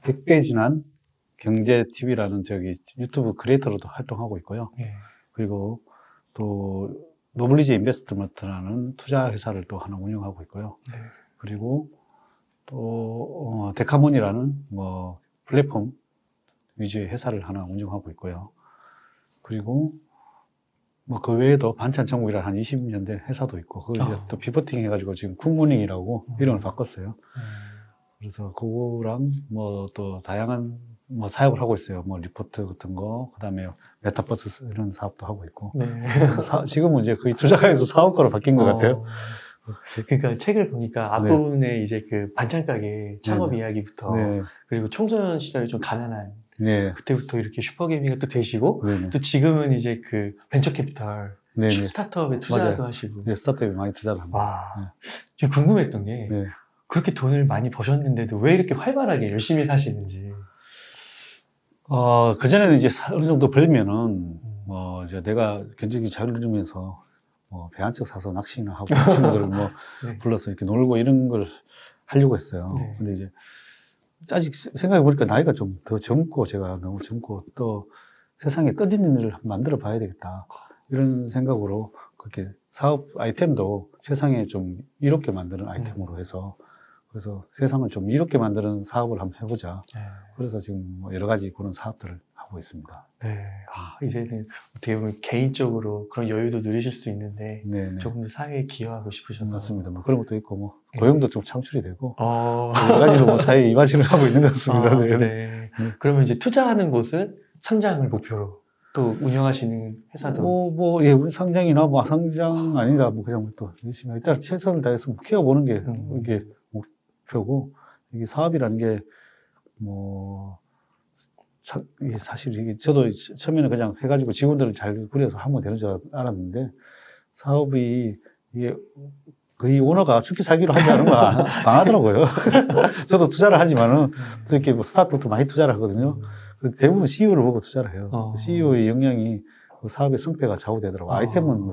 100배 지난 경제 TV라는 저기 유튜브 크리에이터로도 활동하고 있고요. 예. 그리고 또 노블리지 인베스트먼트라는 투자 회사를 또 하나 운영하고 있고요. 네. 그리고 또 데카몬이라는 뭐 플랫폼 위주의 회사를 하나 운영하고 있고요. 그리고 뭐 그 외에도 반찬 천국이라는 한 20년 된 회사도 있고, 그거 이제 또 피버팅 해가지고 지금 굿모닝이라고 이름을 바꿨어요. 그래서 그거랑 뭐 또 다양한 뭐 사업을 하고 있어요. 뭐 리포트 같은 거, 그다음에 메타버스 이런 사업도 하고 있고. 네. 지금은 이제 거의 투자가에서 사업가로 바뀐 것 같아요. 그러니까 책을 보니까 앞부분에 이제 그 반찬 가게 창업 이야기부터 네. 그리고 청소년 시절에 좀 가난한 네. 그때부터 이렇게 슈퍼게이밍을 또 되시고 네. 또 지금은 이제 그 벤처 캐피탈 네. 스타트업에 투자도 맞아요. 하시고. 네, 스타트업에 많이 투자를 합니다. 와, 지금 궁금했던 게 네. 그렇게 돈을 많이 버셨는데도 왜 이렇게 활발하게 열심히 사시는지. 그전에는 이제 어느 정도 벌면은, 이제 내가 경제적인 자유를 누리면서, 배 한 척 사서 낚시나 하고, 친구들을 뭐, 네. 불러서 이렇게 놀고 이런 걸 하려고 했어요. 네. 근데 이제, 아직 생각해보니까 나이가 좀 더 젊고, 제가 너무 젊고, 또 세상에 떠지는 일을 만들어 봐야 되겠다. 이런 생각으로, 그렇게 사업 아이템도 세상에 좀 이롭게 만드는 아이템으로 해서, 그래서 세상을 좀 이롭게 만드는 사업을 한번 해보자. 네. 그래서 지금 뭐 여러 가지 그런 사업들을 하고 있습니다. 네. 이제는 어떻게 보면 개인적으로 그런 여유도 누리실 수 있는데 네네. 조금 더 사회에 기여하고 싶으셔서. 맞습니다. 뭐 그런 것도 있고, 뭐 네. 고용도 좀 창출이 되고, 어... 여러 가지로 뭐 사회에 이바지를 하고 있는 것 같습니다. 네. 네. 그러면 이제 투자하는 곳은 상장을 목표로 또 운영하시는 회사도. 예, 상장이나 뭐 상장 아니라 뭐 그냥 또 열심히 일단 최선을 다해서 키워보는 게 이게 목표고, 이게 사업이라는 게 뭐, 이게 사실 이게 저도 처음에는 그냥 해가지고 직원들을 잘 꾸려서 하면 되는 줄 알았는데, 사업이 이게 거의 오너가 죽기 살기로 하지 않은 거 강하더라고요. 저도 투자를 하지만은 또 이렇게 뭐 스타트업도 많이 투자를 하거든요. 대부분 CEO를 보고 투자를 해요. CEO의 역량이 그 사업의 승패가 좌우되더라고요. 아이템은 뭐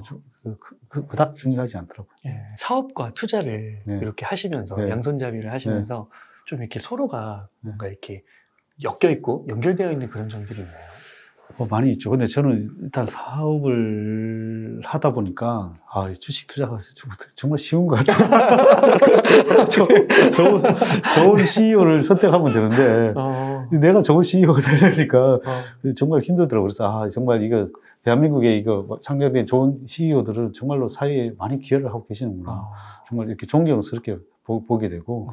그닥 중요하지 않더라고요. 네. 사업과 투자를 네. 이렇게 하시면서 네. 양손잡이를 하시면서 좀 이렇게 서로가 뭔가 이렇게 엮여 있고 연결되어 있는 그런 점들이 있나요? 많이 있죠. 근데 저는 일단 사업을 하다 보니까, 이 주식 투자가 정말 쉬운 것 같아요. 좋은 CEO를 선택하면 되는데, 내가 좋은 CEO가 되려니까 정말 힘들더라고요. 그래서, 정말 이거, 대한민국의 이거 상대된 좋은 CEO들은 정말로 사회에 많이 기여를 하고 계시는구나. 정말 이렇게 존경스럽게 보게 되고,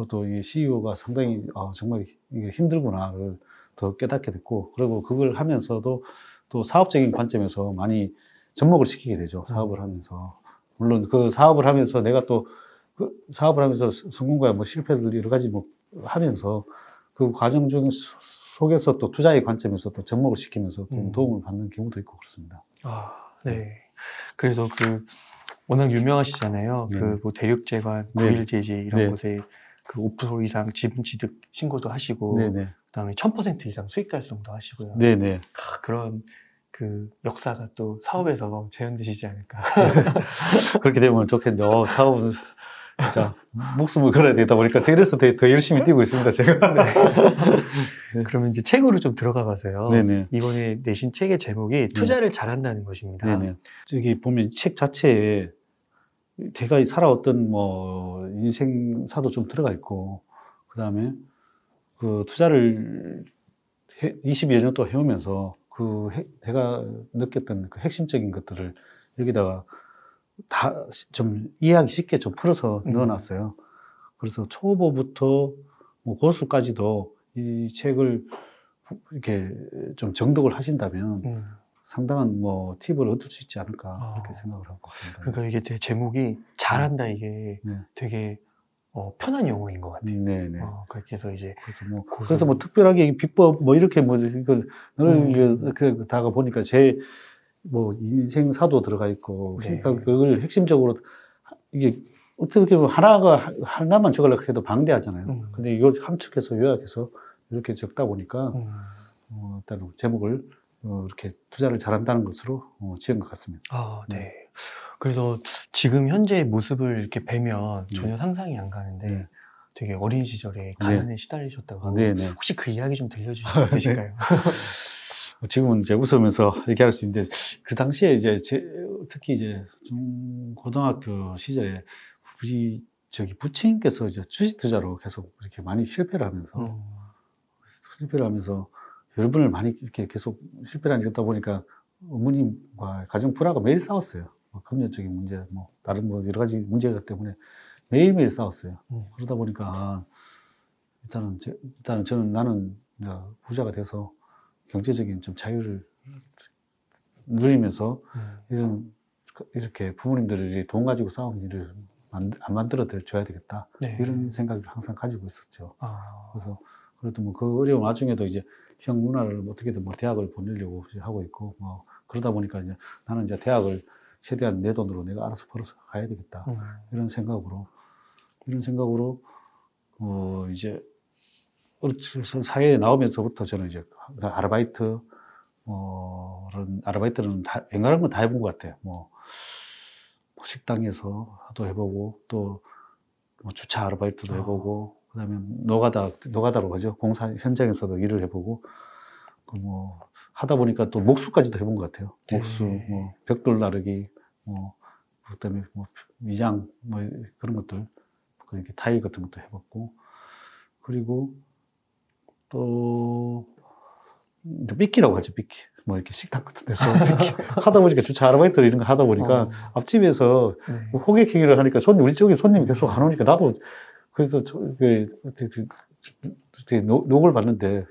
또 이 CEO가 상당히, 정말 이게 힘들구나를 더 깨닫게 됐고, 그리고 그걸 하면서도 또 사업적인 관점에서 많이 접목을 시키게 되죠. 사업을 하면서. 물론 그 사업을 하면서 내가 또 그 사업을 하면서 성공과 뭐 실패를 여러 가지 뭐 하면서 그 과정 중 속에서 또 투자의 관점에서 또 접목을 시키면서 또 도움을 받는 경우도 있고 그렇습니다. 네. 그래서 워낙 유명하시잖아요. 네. 뭐 대륙재관, 네. 9.1제지 이런 네. 곳에 5% 이상 지분 취득 신고도 하시고, 네네. 그다음에 1000% 이상 수익 달성도 하시고요. 네네. 그런 역사가 또 사업에서 재현되시지 않을까. 그렇게 되면 좋겠네요. 사업은 진짜 목숨을 걸어야 되다 보니까 그래서 더 열심히 뛰고 있습니다, 제가. 네. 그러면 이제 책으로 좀 들어가 봐서요. 네네. 이번에 내신 책의 제목이 투자를 잘한다는 것입니다. 네네. 저기 보면 책 자체에 제가 살아왔던 뭐 인생사도 좀 들어가 있고, 그 다음에 그 투자를 20여 년 동안 해오면서 제가 느꼈던 그 핵심적인 것들을 여기다가 다 좀 이해하기 쉽게 좀 풀어서 넣어놨어요. 그래서 초보부터 뭐 고수까지도 이 책을 이렇게 좀 정독을 하신다면 상당한 뭐 팁을 얻을 수 있지 않을까 그렇게 생각을 하고 있습니다. 그러니까 이게 되게 제목이 잘한다 이게 되게 편한 용어인 것 같아요. 네네. 그렇게 해서 이제 그래서 뭐 특별하게 비법 뭐 이렇게 뭐 이걸 다가 보니까 제 뭐 인생사도 들어가 있고 그걸 핵심적으로 이게 어떻게 보면 하나만 적으려고 해도 방대하잖아요. 근데 이걸 함축해서 요약해서 이렇게 적다 보니까 일단 제목을 이렇게 투자를 잘한다는 것으로 지은 것 같습니다. 네. 그래서 지금 현재의 모습을 이렇게 뵈면 전혀 상상이 안 가는데 되게 어린 시절에 가난에 시달리셨다고. 네네. 혹시 그 이야기 좀 들려주실 수 있으실까요? 지금은 이제 웃으면서 얘기할 수 있는데, 그 당시에 이제 특히 이제 고등학교 시절에 우리 부친께서 이제 주식 투자로 계속 이렇게 많이 실패를 하면서 여러 번을 많이 이렇게 계속 실패를 하다 보니까 어머님과 가정 불화가 매일 싸웠어요. 뭐 금전적인 문제, 뭐 다른 뭐 여러 가지 문제가 때문에 매일매일 싸웠어요. 그러다 보니까 일단은 나는 이제 부자가 돼서 경제적인 좀 자유를 누리면서 이렇게 부모님들이 돈 가지고 싸우는 일을 안 만들어 줘야 되겠다. 네. 이런 생각을 항상 가지고 있었죠. 아. 그래서 그래도 뭐 그 어려운 와중에도 이제 형 누나를 어떻게든 뭐 대학을 보내려고 하고 있고, 뭐 그러다 보니까 이제 나는 이제 대학을 최대한 내 돈으로 내가 알아서 벌어서 가야 되겠다. 이런 생각으로 이제 사회에 나오면서부터 저는 이제 아르바이트는 웬간한 건 다 해본 것 같아요. 뭐 식당에서도 해보고, 또 뭐 주차 아르바이트도 해보고, 그다음에 노가다로 가죠. 공사 현장에서도 일을 해보고, 뭐 하다 보니까 또 목수까지도 해본 것 같아요. 목수, 뭐 벽돌 나르기, 뭐 그다음에 뭐 미장, 뭐 그런 것들, 그렇게 타일 같은 것도 해봤고, 그리고 또 삐끼라고 하죠. 삐끼. 뭐 이렇게 식당 같은 데서 하다 보니까 주차 아르바이트 이런 거 하다 보니까 앞집에서 뭐 호객행위를 하니까 우리 쪽에 손님이 계속 안 오니까 나도 그래서 되게 녹을 받는데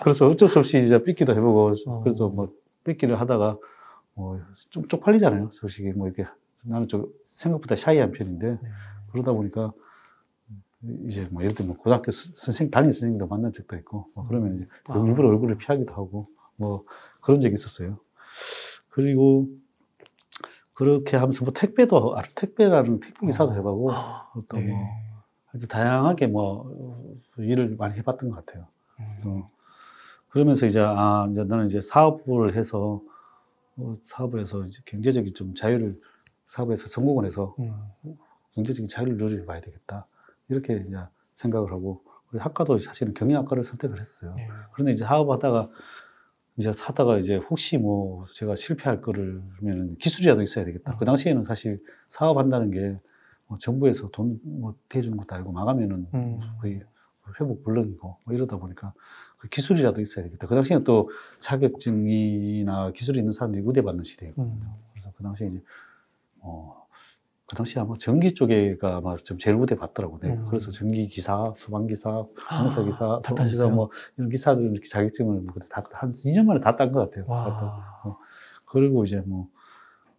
그래서 어쩔 수 없이 이제 삐끼도 해보고, 그래서 뭐 삐끼를 하다가 좀 쪽팔리잖아요. 솔직히 뭐 이렇게 나는 좀 생각보다 샤이한 편인데, 그러다 보니까 이제 뭐 예를 들면 뭐 고등학교 담임 선생님도 만난 적도 있고, 뭐 그러면 이제 일부러 얼굴을 피하기도 하고, 뭐 그런 적이 있었어요. 그리고 그렇게 하면서 뭐 택배라는 택배 기사도 해보고, 또 뭐 아주 다양하게 뭐 일을 많이 해봤던 것 같아요. 그러면서 이제 나는 이제 사업을 해서 이제 경제적인 좀 자유를, 사업에서 성공을 해서 경제적인 자유를 누려봐야 되겠다. 이렇게 이제 생각을 하고, 학과도 사실은 경영학과를 선택을 했어요. 그런데 이제 사업하다가 이제 혹시 뭐 제가 실패할 거면 기술이라도 있어야 되겠다. 그 당시에는 사실 사업한다는 게 뭐 정부에서 돈 뭐 대주는 것도 아니고 망하면은 거의 회복 불능이고 뭐 이러다 보니까 그 기술이라도 있어야 되겠다. 그 당시에는 또 자격증이나 기술이 있는 사람들이 우대받는 시대였거든요. 그래서 그 당시에 이제 그 당시에 아마 전기 쪽에가 아마 좀 제일 우대받더라고요. 그래서 전기기사, 소방기사, 공사기사, 소방기사 뭐 이런 기사들 자격증을 뭐 한 2년 만에 다 딴 것 같아요. 그리고 이제 뭐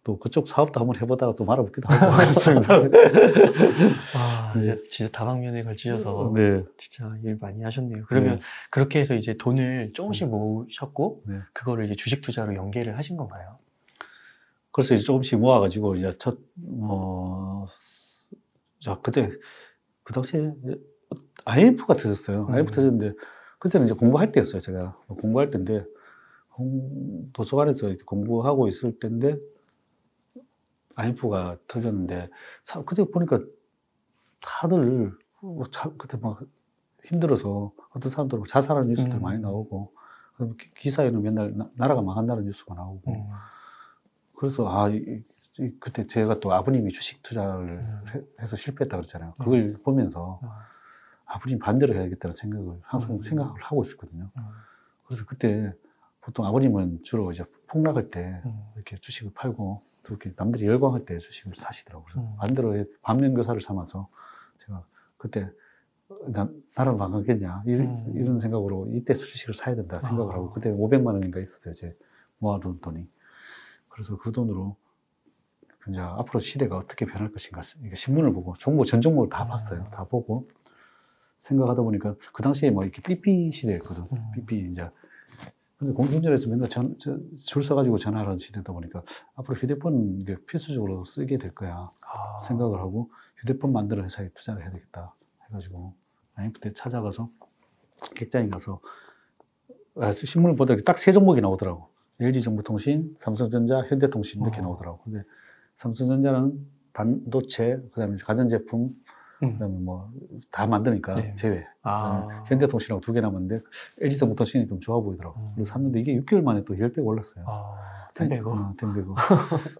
또 그쪽 사업도 한번 해보다가 또 말아먹기도 하고 그랬습니다. 진짜 다방면에 걸치셔서 네. 진짜 일 많이 하셨네요. 그러면 그렇게 해서 이제 돈을 조금씩 모으셨고, 그거를 이제 주식 투자로 연계를 하신 건가요? 그래서 이제 조금씩 모아가지고 이제 그때 그 당시에 IMF가 터졌어요. IMF 터졌는데 그때는 이제 공부할 때였어요. 제가 공부할 때인데 도서관에서 공부하고 있을 때인데 IMF가 터졌는데 그때 보니까 다들 그때 막 힘들어서 어떤 사람들은 자살하는 뉴스들 많이 나오고, 기사에는 맨날 나라가 망한다는 뉴스가 나오고, 그래서 그때 제가 또 아버님이 주식 투자를 해서 실패했다고 그랬잖아요. 그걸 보면서 아버님 반대로 해야겠다는 생각을 항상 생각을 하고 있었거든요. 그래서 그때 보통 아버님은 주로 이제 폭락할 때 이렇게 주식을 팔고, 또 이렇게 남들이 열광할 때 주식을 사시더라고요. 그래서 반대로 반면교사를 삼아서 제가 그때 나라가 망하겠냐 이런 생각으로 이때 주식을 사야 된다 생각을 하고, 그때 500만 원인가 있었어요. 제 모아둔 돈이. 그래서 그 돈으로 이제 앞으로 시대가 어떻게 변할 것인가 신문을 보고 전 종목을 다 봤어요. 다 보고 생각하다 보니까 그 당시에 뭐 이렇게 삐삐 시대였거든. 삐삐 이제. 근데 공중전에서 맨날 줄 서가지고 전화하는 시대다 보니까 앞으로 휴대폰 필수적으로 쓰게 될 거야 생각을 하고, 휴대폰 만드는 회사에 투자를 해야 되겠다 해가지고 IMF 때 찾아가서 객장에 가서 신문을 보다 딱 3종목이 나오더라고. LG정보통신, 삼성전자, 현대통신 이렇게 나오더라고. 근데 삼성전자는 반도체, 그다음에 가전제품, 그다음에 뭐 다 만드니까 네. 제외. 아. 현대통신하고 2개 남았는데 LG전기통신이 좀 좋아 보이더라고. 그래서 샀는데 이게 6개월 만에 또 10배 올랐어요. 텐베거. 텐베고.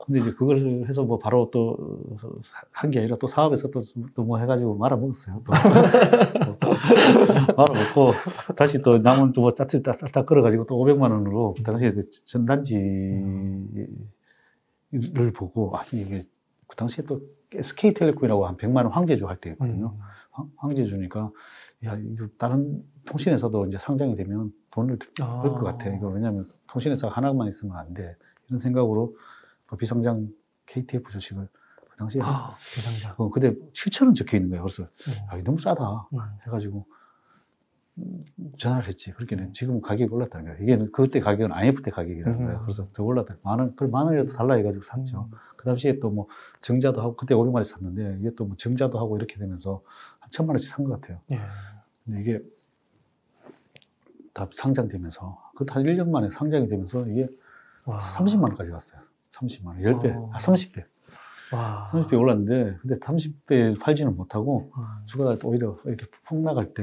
근데 이제 그걸 해서 뭐 바로 또 한 게 아니라 또 사업에서 또 뭐 해가지고 말아먹었어요. 또 말아먹고 다시 또 남은 또뭐 딱딱 끌어가지고 또 500만 원으로 그 당시에 전단지를 보고 이게 그 당시에 또 SK텔레콤이라고 한 100만 원 황제주 할 때였거든요. 황제주니까 야 이거 다른 통신회사도 이제 상장이 되면 돈을 벌 것 같아. 이거 왜냐하면 통신회사가 하나만 있으면 안 돼. 이런 생각으로 비상장 KTF 주식을 그 당시에 비상장. 그때 7,000원 적혀 있는 거예요. 그래서 이거 너무 싸다 해가지고 전화를 했지. 그렇게는 지금 가격이 올랐다는 거예요. 이게 그때 가격은 IMF 때 가격이라는 거예요. 그래서 더 올랐다. 그걸 만 원이라도 달라 해가지고 샀죠. 그 당시에 또 뭐 정자도 하고 그때 500마리 샀는데 이게 또 뭐 정자도 하고 이렇게 되면서 한 1,000만 원씩 산 것 같아요. 근데 이게 다 상장되면서 그것도 한 1년 만에 상장이 되면서 이게 30만 원까지 갔어요. 30만 원, 10배, 30배. 30배 올랐는데 근데 30배 팔지는 못하고 주가가 또 오히려 이렇게 폭락할 때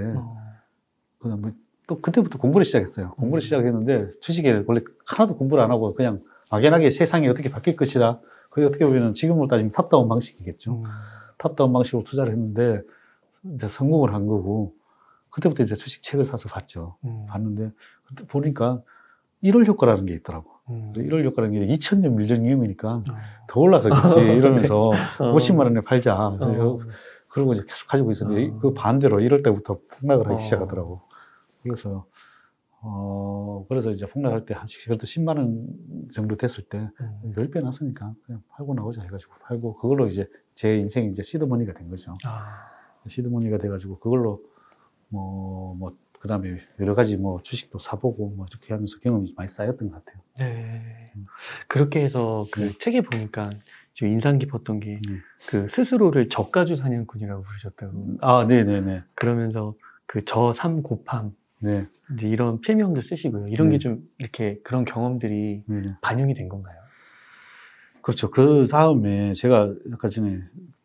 그다음에 또 그때부터 공부를 시작했어요. 공부를 시작했는데 주식에 원래 하나도 공부를 안 하고 그냥 막연하게 세상이 어떻게 바뀔 것이라 그게 어떻게 보면 지금으로 따지면 탑다운 방식이겠죠. 탑다운 방식으로 투자를 했는데 이제 성공을 한 거고 그때부터 이제 주식 책을 사서 봤죠. 봤는데 그때 보니까 1월 효과라는 게 있더라고. 1월 효과라는 게 2000년 밀정 이음이니까 더 올라가겠지 이러면서 50만 원에 팔자. 그러고 이제 계속 가지고 있었는데 그 반대로 1월 때부터 폭락을 하기 시작하더라고. 그래서 이제 폭락할 때 그래도 10만 원 정도 됐을 때 10배 났으니까 그냥 팔고 나오자 해가지고 팔고 그걸로 이제 제 인생이 이제 시드머니가 된 거죠. 시드머니가 돼가지고 그걸로 그 다음에 여러 가지 뭐 주식도 사보고 뭐 이렇게 하면서 경험이 많이 쌓였던 것 같아요. 네. 그렇게 해서 그 책에 보니까 좀 인상 깊었던 게 그 스스로를 저가주 사냥꾼이라고 부르셨다고. 네네네. 그러면서 그 저삼 곱함. 네. 이제 이런 필명도 쓰시고요. 이런 게 좀 이렇게 그런 경험들이 반영이 된 건가요? 그렇죠. 그 다음에 제가 아까 전에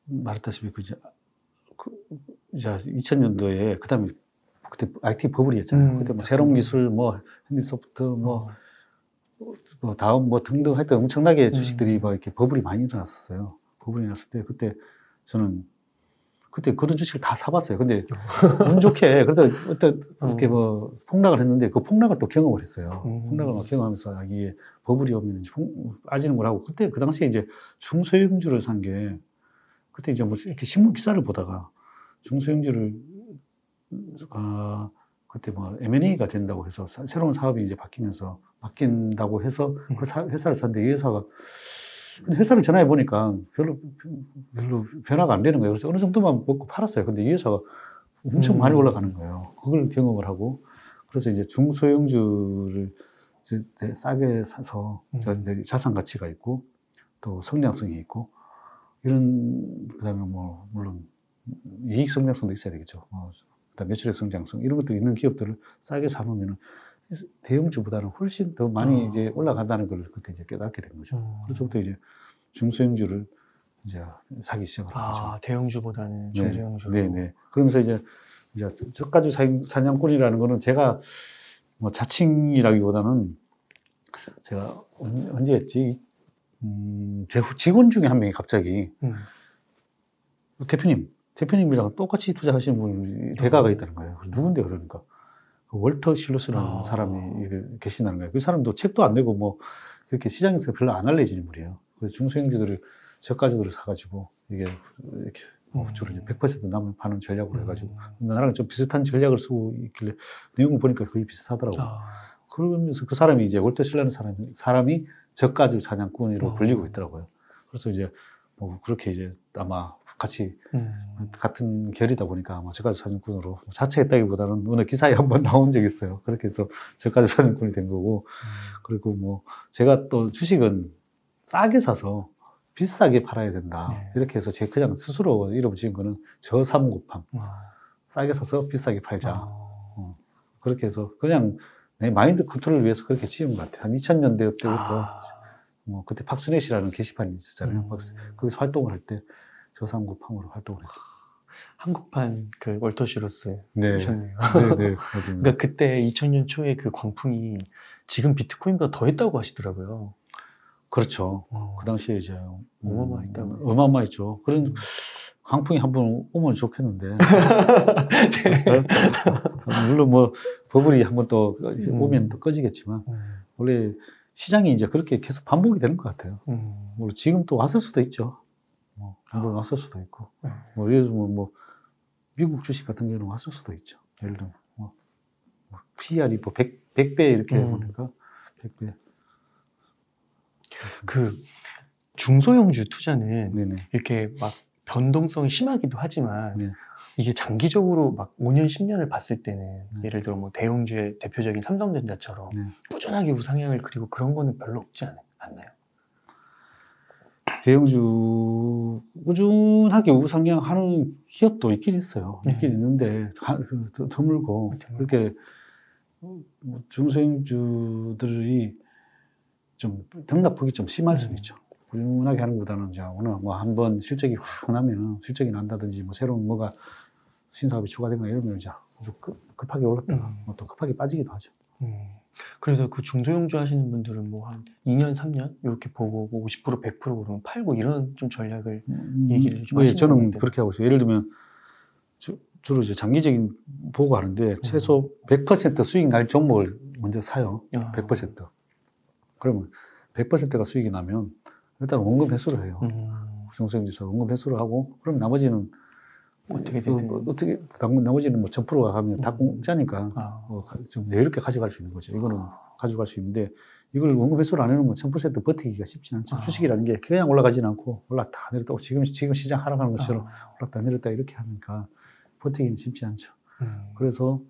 말했다시피 이제 2000년도에 그 다음에 그때 IT 버블이었잖아요. 그때 뭐 새로운 기술, 뭐 핸디소프트, 뭐 다음 뭐 등등 하여튼 엄청나게 주식들이 막 이렇게 버블이 많이 일어났었어요. 버블이 일어났을 때 그때 저는 그때 그런 주식을 다 사봤어요. 근데 운 좋게 그래도 어떤 이렇게 뭐 폭락을 했는데 그 폭락을 또 경험을 했어요. 폭락을 막 경험하면서 이게 버블이 오면 이제 빠지는 거라고 그때 그 당시에 이제 중소형주를 산 게 그때 이제 뭐 이렇게 신문 기사를 보다가 중소형주를 그때 뭐 M&A가 된다고 해서 새로운 사업이 이제 바뀐다고 해서 그 회사를 샀는데 이 회사가 근데 회사를 전화해 보니까 별로 변화가 안 되는 거예요. 그래서 어느 정도만 먹고 팔았어요. 근데 이 회사가 엄청 많이 올라가는 거예요. 그걸 경험을 하고 그래서 이제 중소형주를 이제 싸게 사서 자산 가치가 있고 또 성장성이 있고 이런 그다음에 뭐 물론 이익 성장성도 있어야 되겠죠. 그다음 매출의 성장성 이런 것들이 있는 기업들을 싸게 사놓으면 대형주보다는 훨씬 더 많이 이제 올라간다는 걸 그때 이제 깨닫게 된 거죠. 그래서부터 이제 중소형주를 이제 사기 시작을 한 거죠. 대형주보다는 중소형주. 네네. 그러면서 이제 저가주 사냥꾼이라는 거는 제가 뭐 자칭이라기보다는 제가 언제 했지? 제 직원 중에 한 명이 갑자기 대표님이랑 똑같이 투자하시는 분이 대가가 있다는 거예요. 누군데 그러니까 월터 실루스라는 사람이 계신다는 거예요. 그 사람도 책도 안 내고 뭐 그렇게 시장에서 별로 안 알려진 인물이에요. 그래서 중소형주들을 저가주들을 사가지고 이게 이렇게 주로 100% 남을 파는 전략으로 해가지고 나랑 좀 비슷한 전략을 쓰고 있길래 내용을 보니까 거의 비슷하더라고요. 그러면서 그 사람이 이제 월터 실라는 사람이 저가주 사냥꾼으로 불리고 있더라고요. 그래서 이제 뭐 그렇게 이제 아마 같이 같은 결이다 보니까 아마 저가주 사냥꾼으로 자처했다기보다는 어느 기사에 한번 나온 적이 있어요. 그렇게 해서 저가주 사냥꾼이 된 거고 그리고 뭐 제가 또 주식은 싸게 사서 비싸게 팔아야 된다. 이렇게 해서 제 그냥 스스로 이름 지은 거는 저삼곱함. 싸게 사서 비싸게 팔자. 그렇게 해서 그냥 내 마인드 컨트롤을 위해서 그렇게 지은 것 같아요. 한 2000년대 때부터 뭐 그때 박스넷이라는 게시판이 있었잖아요. 거기서 활동을 할 때 저삼곱함으로 활동을 했어요. 한국판 그 월터 시로스셨네요. 네, 네, 맞습니다. 그러니까 그때 2000년 초에 그 광풍이 지금 비트코인보다 더 했다고 하시더라고요. 그렇죠. 그 당시에 이제 어마어마했다고. 어마어마했죠. 그런 광풍이 한 번 오면 좋겠는데. 물론 뭐 버블이 한 번 또 오면 또 꺼지겠지만 원래 시장이 이제 그렇게 계속 반복이 되는 것 같아요. 물론 지금 또 왔을 수도 있죠. 물론 왔을 수도 있고. 뭐 예를 들면 뭐 미국 주식 같은 경우는 왔을 수도 있죠. 예를 들면 뭐 PR이 뭐 100배 이렇게 보니까 100배. 그 중소형주 투자는 네네. 이렇게 막 변동성이 심하기도 하지만 네. 이게 장기적으로 막 5년, 10년을 봤을 때는 네. 예를 들어 뭐 대형주의 대표적인 삼성전자처럼 네. 꾸준하게 우상향을 그리고 그런 거는 별로 없지 않나요? 대형주 꾸준하게 우상향하는 기업도 있긴 있어요. 있긴 있는데 드물고 그렇게 뭐 중소형주들이 좀 등락폭이 좀 심할 수 있죠. 꾸준하게 하는 것보다는 이제 오늘 뭐 한번 실적이 확 나면은 실적이 난다든지 뭐 새로운 뭐가 신사업이 추가되거나 이러면 이제 아주 급하게 올랐다가 뭐 또 급하게 빠지기도 하죠. 그래서 그 중소형주 하시는 분들은 뭐 한 2년, 3년 이렇게 보고 뭐 50%, 100% 그러면 팔고 이런 좀 전략을 얘기를 좀 하시는 저는 것 같아요. 그렇게 하고 있어요. 예를 들면 주로 이제 장기적인 보고 하는데 최소 100% 수익 날 종목을 먼저 사요. 100%. 그러면 100%가 수익이 나면 일단 원금 회수를 해요. 중소형주에서 원금 회수를 하고 그럼 나머지는 나머지는 뭐 1000%가 가면 다 공짜니까 좀 여유롭게 가져갈 수 있는 거죠. 이거는 가져갈 수 있는데 이걸 원금 회수를 안 해놓으면 1000% 버티기가 쉽지 않죠. 주식이라는 게 그냥 올라가지는 않고 올랐다 내렸다 지금 시장 하락하는 것처럼 올랐다 내렸다 이렇게 하니까 버티기는 쉽지 않죠. 그래서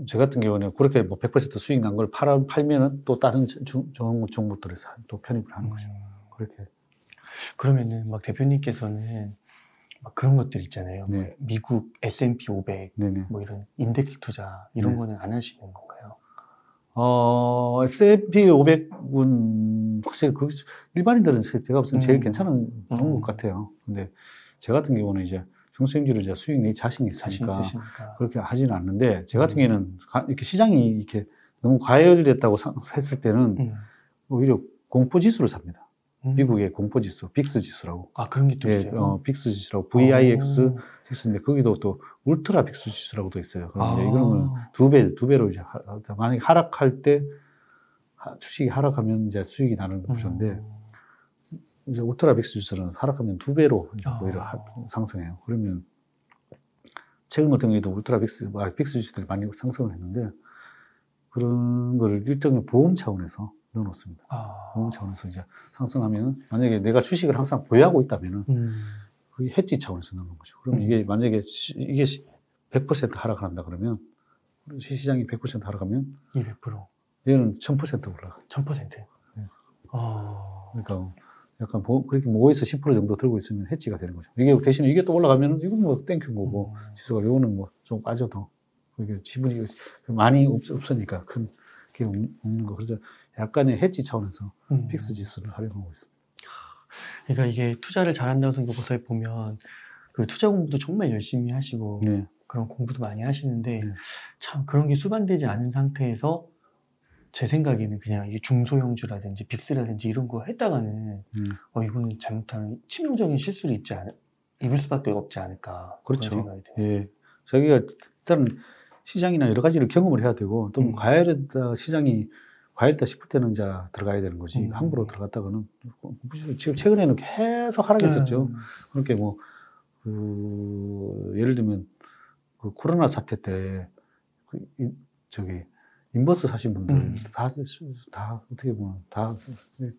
저 같은 경우는 그렇게 뭐 100% 수익 난 걸 팔면은 또 다른 종목들에서 또 편입을 하는 거죠. 그렇게. 그러면은 막 대표님께서는 막 그런 것들 있잖아요. 네. 미국 S&P 500 네네. 뭐 이런 인덱스 투자 이런 네. 거는 안 하시는 건가요? S&P 500은 확실히 일반인들은 제가 봤을 때 제일 괜찮은 종목 같아요. 근데 저 같은 경우는 이제 중소형주를 이제 수익 낼 자신이 있으니까 그렇게 하지는 않는데 제 같은 경우에는 이렇게 시장이 이렇게 너무 과열됐다고 했을 때는 오히려 공포 지수를 삽니다. 미국의 공포 지수, 빅스 지수라고. 그런 게 또 있어요? 빅스 지수라고 VIX 지수인데 거기도 또 울트라 빅스 지수라고 또 있어요. 그럼 이제 이거는 두 배로 이제 만약에 하락할 때 주식이 하락하면 이제 수익이 나는 구조인데 이제 울트라 빅스 지수는 하락하면 2배로 오히려 상승해요. 그러면 최근 같은 경우에도 울트라 빅스 지수들이 많이 상승을 했는데 그런 거를 일종의 보험 차원에서 넣어놓습니다. 보험 차원에서 이제 상승하면 만약에 내가 주식을 항상 보유하고 있다면은 그게 해지 차원에서 넣는 거죠. 그러면 이게 만약에 이게 100% 하락한다 그러면 시장이 100% 하락하면 200% 얘는 1000% 올라가. 1000%. 네. 그러니까 약간 그렇게 5에서 10% 정도 들고 있으면 해지가 되는 거죠. 이게 대신에 이게 또 올라가면 이건 뭐 땡큐인 거고 지수가 요거는 뭐 좀 빠져도 이게 지분이 많이 없으니까 큰 게 없는 거. 그래서 약간의 해지 차원에서 픽스 지수를 활용하고 있습니다. 그러니까 이게 투자를 잘한다고 여기서 보면 그 투자 공부도 정말 열심히 하시고 네. 그런 공부도 많이 하시는데 네. 참 그런 게 수반되지 않은 상태에서 제 생각에는 그냥 이게 중소형주라든지 빅스라든지 이런 거 했다가는 이거는 잘못하면 치명적인 실수를 입을 수밖에 없지 않을까. 그렇죠. 그런 생각이 들어요. 예. 자기가 일단 시장이나 여러 가지를 경험을 해야 되고 또 과열했다 시장이 과열했다 싶을 때는 이제 들어가야 되는 거지 함부로 들어갔다가는 지금 최근에는 계속 하락했었죠. 그렇게 뭐 예를 들면 그 코로나 사태 때 인버스 사신 분들 다 어떻게 보면 다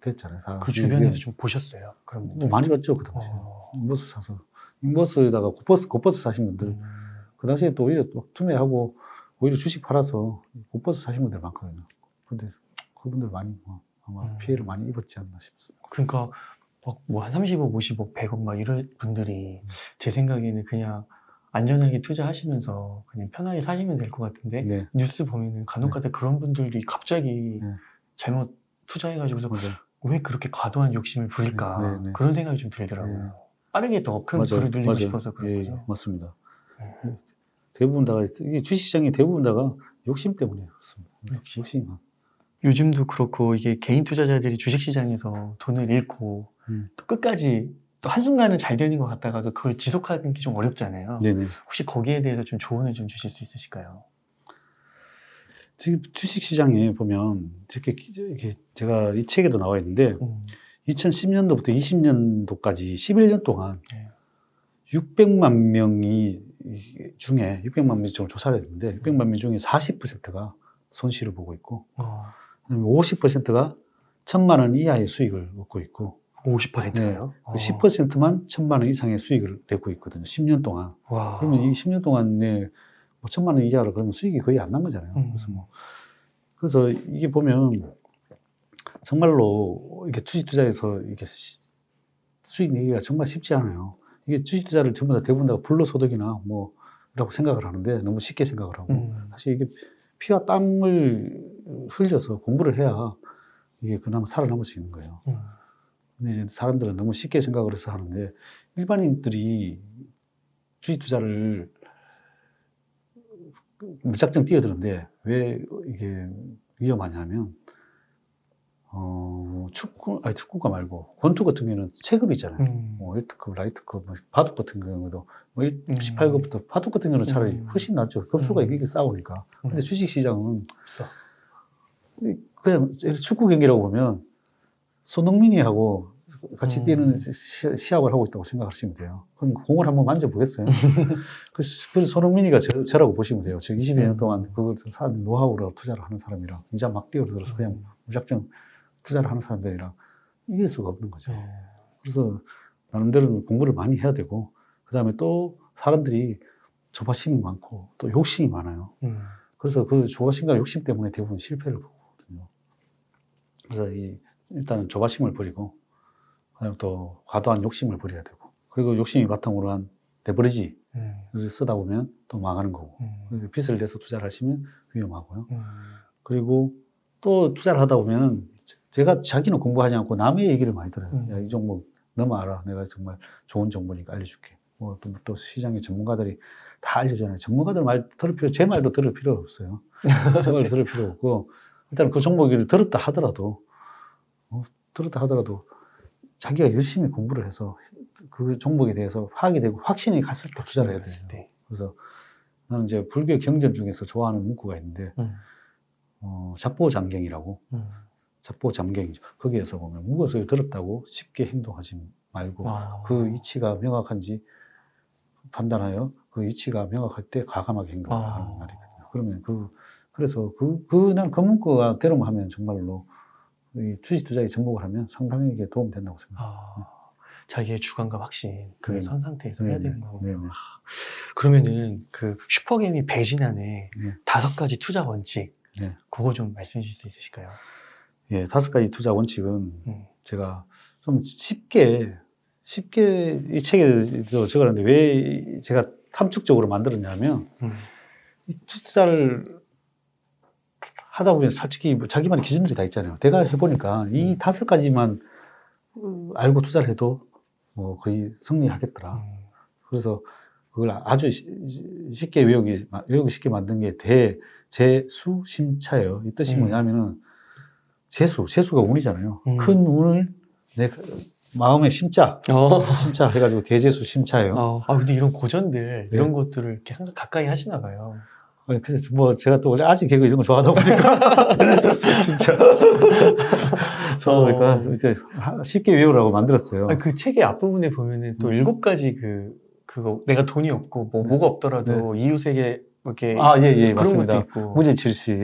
됐잖아요. 다 그 주변에서 좀 보셨어요? 그럼 뭐 많이 봤죠 그 당시에. 인버스 사서 인버스에다가 곧버스 사신 분들 그 당시에 또 오히려 또 투매하고 오히려 주식 팔아서 곧버스 사신 분들 많거든요. 근데 그분들 많이 아마 피해를 많이 입었지 않나 싶습니다. 그러니까 뭐 한 30억, 50억, 100억 막 이런 분들이 제 생각에는 그냥 안전하게 투자하시면서 그냥 편하게 사시면 될 것 같은데 뉴스 보면은 간혹가다 그런 분들이 갑자기 잘못 투자해가지고서 왜 그렇게 과도한 욕심을 부릴까 네, 네, 네. 그런 생각이 좀 들더라고요. 네. 빠르게 더 큰 맞아요. 부를 늘리고 맞아요. 싶어서 그런 예, 거죠. 맞습니다. 음. 대부분 다가 이게 주식시장이 대부분 다가 욕심 때문에 그렇습니다. 욕심만. 요즘도 그렇고 이게 개인 투자자들이 주식시장에서 돈을 잃고 또 끝까지 또 한순간은 잘 되는 것 같다가도 그걸 지속하는 게 좀 어렵잖아요. 네네. 혹시 거기에 대해서 좀 조언을 좀 주실 수 있으실까요? 지금 주식시장에 보면 이렇게 제가 이 책에도 나와 있는데 2010년도부터 20년도까지 11년 동안 네. 600만 명이 중에 600만 명 정도 조사를 했는데 600만 명 중에 40%가 손실을 보고 있고 그다음에 50%가 1,000만 원 이하의 수익을 얻고 있고 50%요? 10%만 1,000만 원 이상의 수익을 내고 있거든요. 10년 동안. 와. 그러면 이 10년 동안에 뭐 1,000만 원 이하로 그러면 수익이 거의 안 난 거잖아요. 그래서 이게 보면 정말로 이게 주식 투자에서 이게 수익 내기가 정말 쉽지 않아요. 이게 주식 투자를 전부 다 대부분 다 불로소득이나 뭐라고 생각을 하는데 너무 쉽게 생각을 하고 사실 이게 피와 땀을 흘려서 공부를 해야 이게 그나마 살아남을 수 있는 거예요. 근데 이제 사람들은 너무 쉽게 생각을 해서 하는데 일반인들이 주식 투자를 무작정 뛰어드는데 왜 이게 위험하냐면 축구가 말고 권투 같은 경우는 체급이 있잖아요. 뭐 1등급, 라이트급, 바둑 같은 경우도 뭐 18급부터 바둑 같은 경우는 차라리 훨씬 낫죠. 급수가 이렇게 싸우니까. 근데 주식 시장은 그냥 축구 경기라고 보면 손흥민이 하고 같이 뛰는 시합을 하고 있다고 생각하시면 돼요. 그럼 공을 한번 만져보겠어요. 그래서 손흥민이가 저라고 보시면 돼요. 저 22년 동안 그걸 사는 노하우로 투자를 하는 사람이랑 이제 막 뛰어들어서 그냥 무작정 투자를 하는 사람들이랑 이길 수가 없는 거죠. 그래서 나름대로 공부를 많이 해야 되고 그 다음에 또 사람들이 조바심이 많고 또 욕심이 많아요. 그래서 그 조바심과 욕심 때문에 대부분 실패를 보거든요. 그래서 일단은 조바심을 버리고 그다음에 또 과도한 욕심을 버려야 되고 그리고 욕심이 바탕으로 한 레버리지를 쓰다 보면 또 망하는 거고 그래서 빚을 내서 투자를 하시면 위험하고요. 그리고 또 투자를 하다 보면은 자기는 공부하지 않고 남의 얘기를 많이 들어요. 야, 이 종목 너무 알아. 내가 정말 좋은 정보니까 알려줄게. 또 시장의 전문가들이 다 알려주잖아요. 전문가들 말 제 말도 들을 필요 없어요. 제 말도 들을 필요 없고 일단 그 종목을 들었다 하더라도 자기가 열심히 공부를 해서 그 종목에 대해서 파악이 되고 확신이 갔을 때 투자를 해야 돼요. 그래서 나는 이제 불교 경전 중에서 좋아하는 문구가 있는데 잡보장경이라고 잡보장경이죠. 거기에서 보면 무엇을 들었다고 쉽게 행동하지 말고 그 이치가 명확한지 판단하여 그 이치가 명확할 때 과감하게 행동하는 말이거든요. 그러면 그래서 난 그 문구가 대로하면 정말로 이 주식 투자에 접목을 하면 상당히 도움 된다고 생각합니다. 자기의 주관과 확신 그걸 선 상태에서 해야 되는 거군요. 그러면은 그 슈퍼게임이 배신안에 5가지 투자 원칙 그거 좀 말씀해 주실 수 있으실까요? 예, 5가지 투자 원칙은 제가 좀 쉽게 이 책에도 적었는데 왜 제가 탐축적으로 만들었냐면 이 투자를 하다 보면 솔직히 자기만의 기준들이 다 있잖아요. 내가 해보니까 이 5가지만 알고 투자를 해도 거의 승리하겠더라. 그래서 그걸 아주 쉽게 외우기 쉽게 만든 게 대재수심차예요. 이 뜻이 뭐냐면은 재수가 운이잖아요. 큰 운을 내 마음의 심자 해가지고 대재수심차예요. 근데 이런 고전들 이런 것들을 이렇게 항상 가까이 하시나 봐요. 그래서 제가 또 원래 아직 개그 이런 거 좋아하다 보니까 진짜 그러니까 이제 쉽게 외우라고 만들었어요. 그 책의 앞부분에 보면은 또 7가지 그거 내가 돈이 없고 뭐가 없더라도 이웃에게 이렇게 예, 그런 맞습니다. 것도 있고 무죄칠시,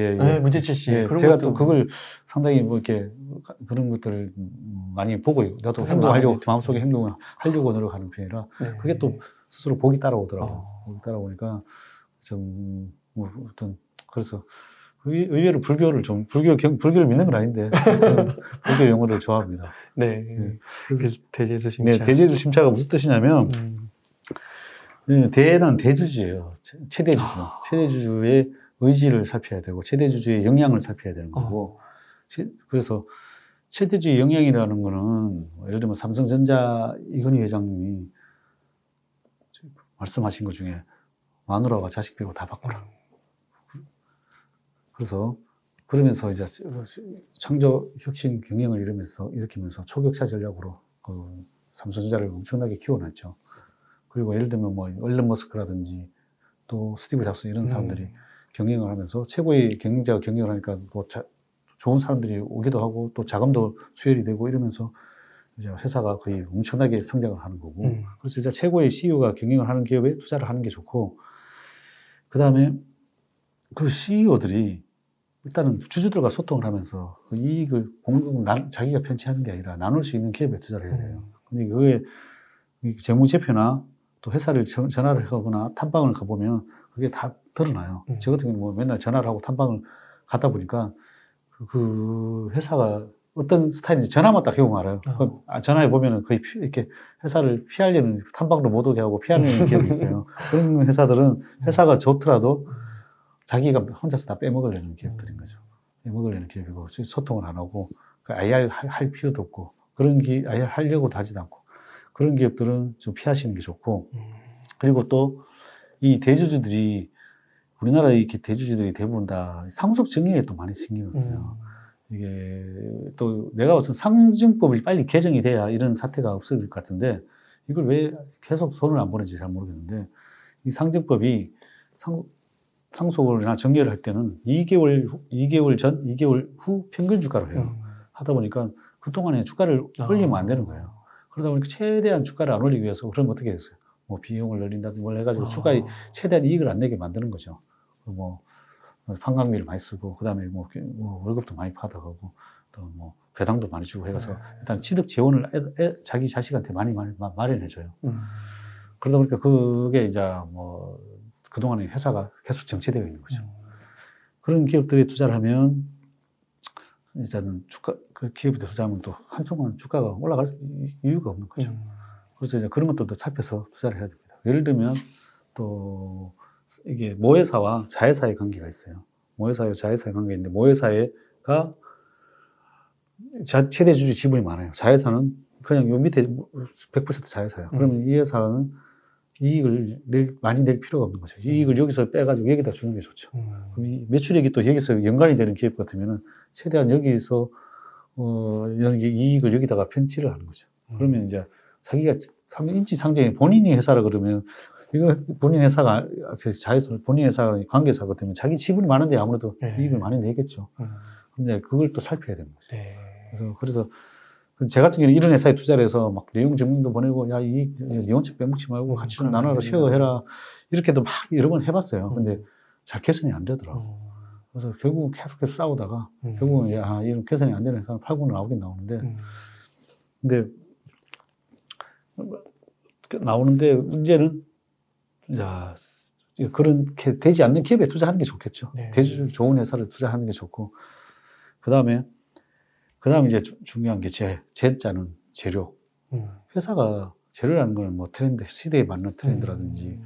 무죄칠시 그런 제가 것도 또 그걸 상당히 이렇게 그런 것들을 많이 보고 나도 행동하려고 마음속에 행동을 하려고 노력하는 편이라 그게 또 스스로 복이 따라오더라고요. 복이 따라오니까 좀 그래서 의외로 불교를 믿는 건 아닌데 불교 용어를 좋아합니다. 그래서 대재수심차. 대재수심차가 무슨 뜻이냐면 대는 대주주예요. 최대주주. 최대주주의 의지를 살펴야 되고 최대주주의 역량을 살펴야 되는 거고 그래서 최대주의 영향이라는 거는 뭐 예를 들면 삼성전자 이건희 회장님이 말씀하신 것 중에 마누라와 자식 빼고 다 바꾸라. 그래서 그러면서 이제 창조 혁신 경영을 일으키면서 초격차 전략으로 그 삼성전자를 엄청나게 키워놨죠. 그리고 예를 들면 뭐 일론 머스크라든지 또 스티브 잡스 이런 사람들이 경영을 하면서 최고의 경영자가 경영을 하니까 뭐 좋은 사람들이 오기도 하고 또 자금도 수혈이 되고 이러면서 이제 회사가 거의 엄청나게 성장을 하는 거고 그래서 이제 최고의 CEO가 경영을 하는 기업에 투자를 하는 게 좋고 그 다음에 그 CEO들이 일단은 주주들과 소통을 하면서 그 이익을 자기가 편취하는 게 아니라 나눌 수 있는 기업에 투자를 해야 돼요. 근데 그게 재무제표나 또 회사를 전화를 하거나 탐방을 가보면 그게 다 드러나요. 저 같은 경우는 뭐 맨날 전화를 하고 탐방을 가다 보니까 그 회사가 어떤 스타일인지 전화만 딱 해보면 알아요. 전화해 보면은 거의 이렇게 회사를 피하려는 탐방도 못 오게 하고 피하는 기업이 있어요. 그런 회사들은 회사가 좋더라도 자기가 혼자서 다 빼먹으려는 기업들인 거죠. 빼먹으려는 기업이고 소통을 안 하고 아예 할 필요도 없고 아예 하려고도 하지도 않고 그런 기업들은 좀 피하시는 게 좋고 그리고 또 이 대주주들이 우리나라 이렇게 대주주들이 대부분 다 상속 증여에 또 많이 신경을 써요. 이게 또 내가 봐서 상증법이 빨리 개정이 돼야 이런 사태가 없어질 것 같은데 이걸 왜 계속 손을 안 보는지 잘 모르겠는데 이 상증법이 상속이나 증여를 할 때는 2개월 전, 2개월 후 평균 주가로 해요. 하다 보니까 그동안에 주가를 올리면 안 되는 거예요. 그러다 보니까 최대한 주가를 안 올리기 위해서 그럼 어떻게 했어요? 뭐 비용을 늘린다든지 뭘 해가지고 주가에 최대한 이익을 안 내게 만드는 거죠. 뭐 판관비를 많이 쓰고 그다음에 뭐 월급도 많이 받아가고 또 뭐 배당도 많이 주고 해서 일단 취득 재원을 자기 자식한테 많이 마련해줘요. 그러다 보니까 그게 이제 뭐 그동안에 회사가 계속 정체되어 있는 거죠. 그런 기업들에 투자를 하면 일단은 그 기업에 투자하면 또 한쪽은 주가가 올라갈 이유가 없는 거죠. 그래서 이제 그런 것들도 살펴서 투자를 해야 됩니다. 예를 들면 또 이게 모회사와 자회사의 관계가 있어요. 모회사와 자회사의 관계가 있는데 모회사가 최대 주주 지분이 많아요. 자회사는 그냥 요 밑에 100% 자회사예요. 그러면 이 회사는 이익을 많이 낼 필요가 없는 거죠. 이익을 여기서 빼가지고 여기다 주는 게 좋죠. 그럼 이 매출액이 또 여기서 연관이 되는 기업 같으면은 최대한 여기서 이익을 여기다가 편취를 하는 거죠. 그러면 이제 자기가 인지상정이 본인이 회사라 그러면 이거 본인 회사가 자회사 본인 회사가 관계사가 되면 자기 지분이 많은데 아무래도 이익을 많이 내겠죠. 근데 그걸 또 살펴야 되는 거죠. 그래서 제가 같은 경우는 이런 회사에 투자를 해서 막 내용 증명도 보내고 야, 네 혼자 빼먹지 말고 같이 좀 나눠라 쉐어해라 이렇게도 막 여러 번 해봤어요. 근데 잘 개선이 안 되더라고. 그래서 결국 계속해서 싸우다가 결국은 야, 이런 개선이 안 되는 회사는 팔고는 나오는데 근데 나오는데 문제는 야, 그렇게 되지 않는 기업에 투자하는 게 좋겠죠. 대주주 좋은 회사를 투자하는 게 좋고 그 다음에 이제 중요한 게 재자는 재료. 회사가 재료라는 거는 뭐 트렌드, 시대에 맞는 트렌드라든지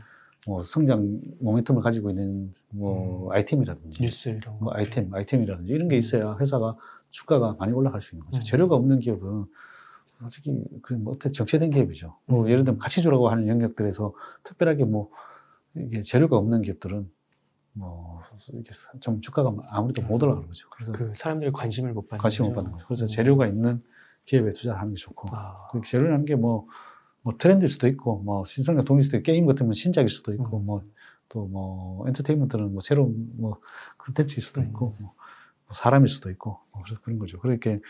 뭐 성장 모멘텀을 가지고 있는 뭐 아이템이라든지 뉴스 이런 뭐 아이템이라든지 이런 게 있어야 회사가 주가가 많이 올라갈 수 있는 거죠. 재료가 없는 기업은 솔직히 뭐 어떻게 정체된 기업이죠. 뭐 예를 들면 가치 주라고 하는 영역들에서 특별하게 뭐 이게 재료가 없는 기업들은 뭐 이게 좀 주가가 아무래도 못 올라가는 거죠. 그래서 그 사람들이 관심을 못 받는 거죠. 그래서 재료가 있는 기업에 투자를 하는 게 좋고 재료라는 게 뭐 트렌드일 수도 있고 뭐 신성장 동일 수도 있고 게임 같으면 신작일 수도 있고 뭐 또 뭐 엔터테인먼트는 뭐 새로운 뭐 콘텐츠일 수도 있고 뭐 사람일 수도 있고 뭐 그런 거죠. 그렇게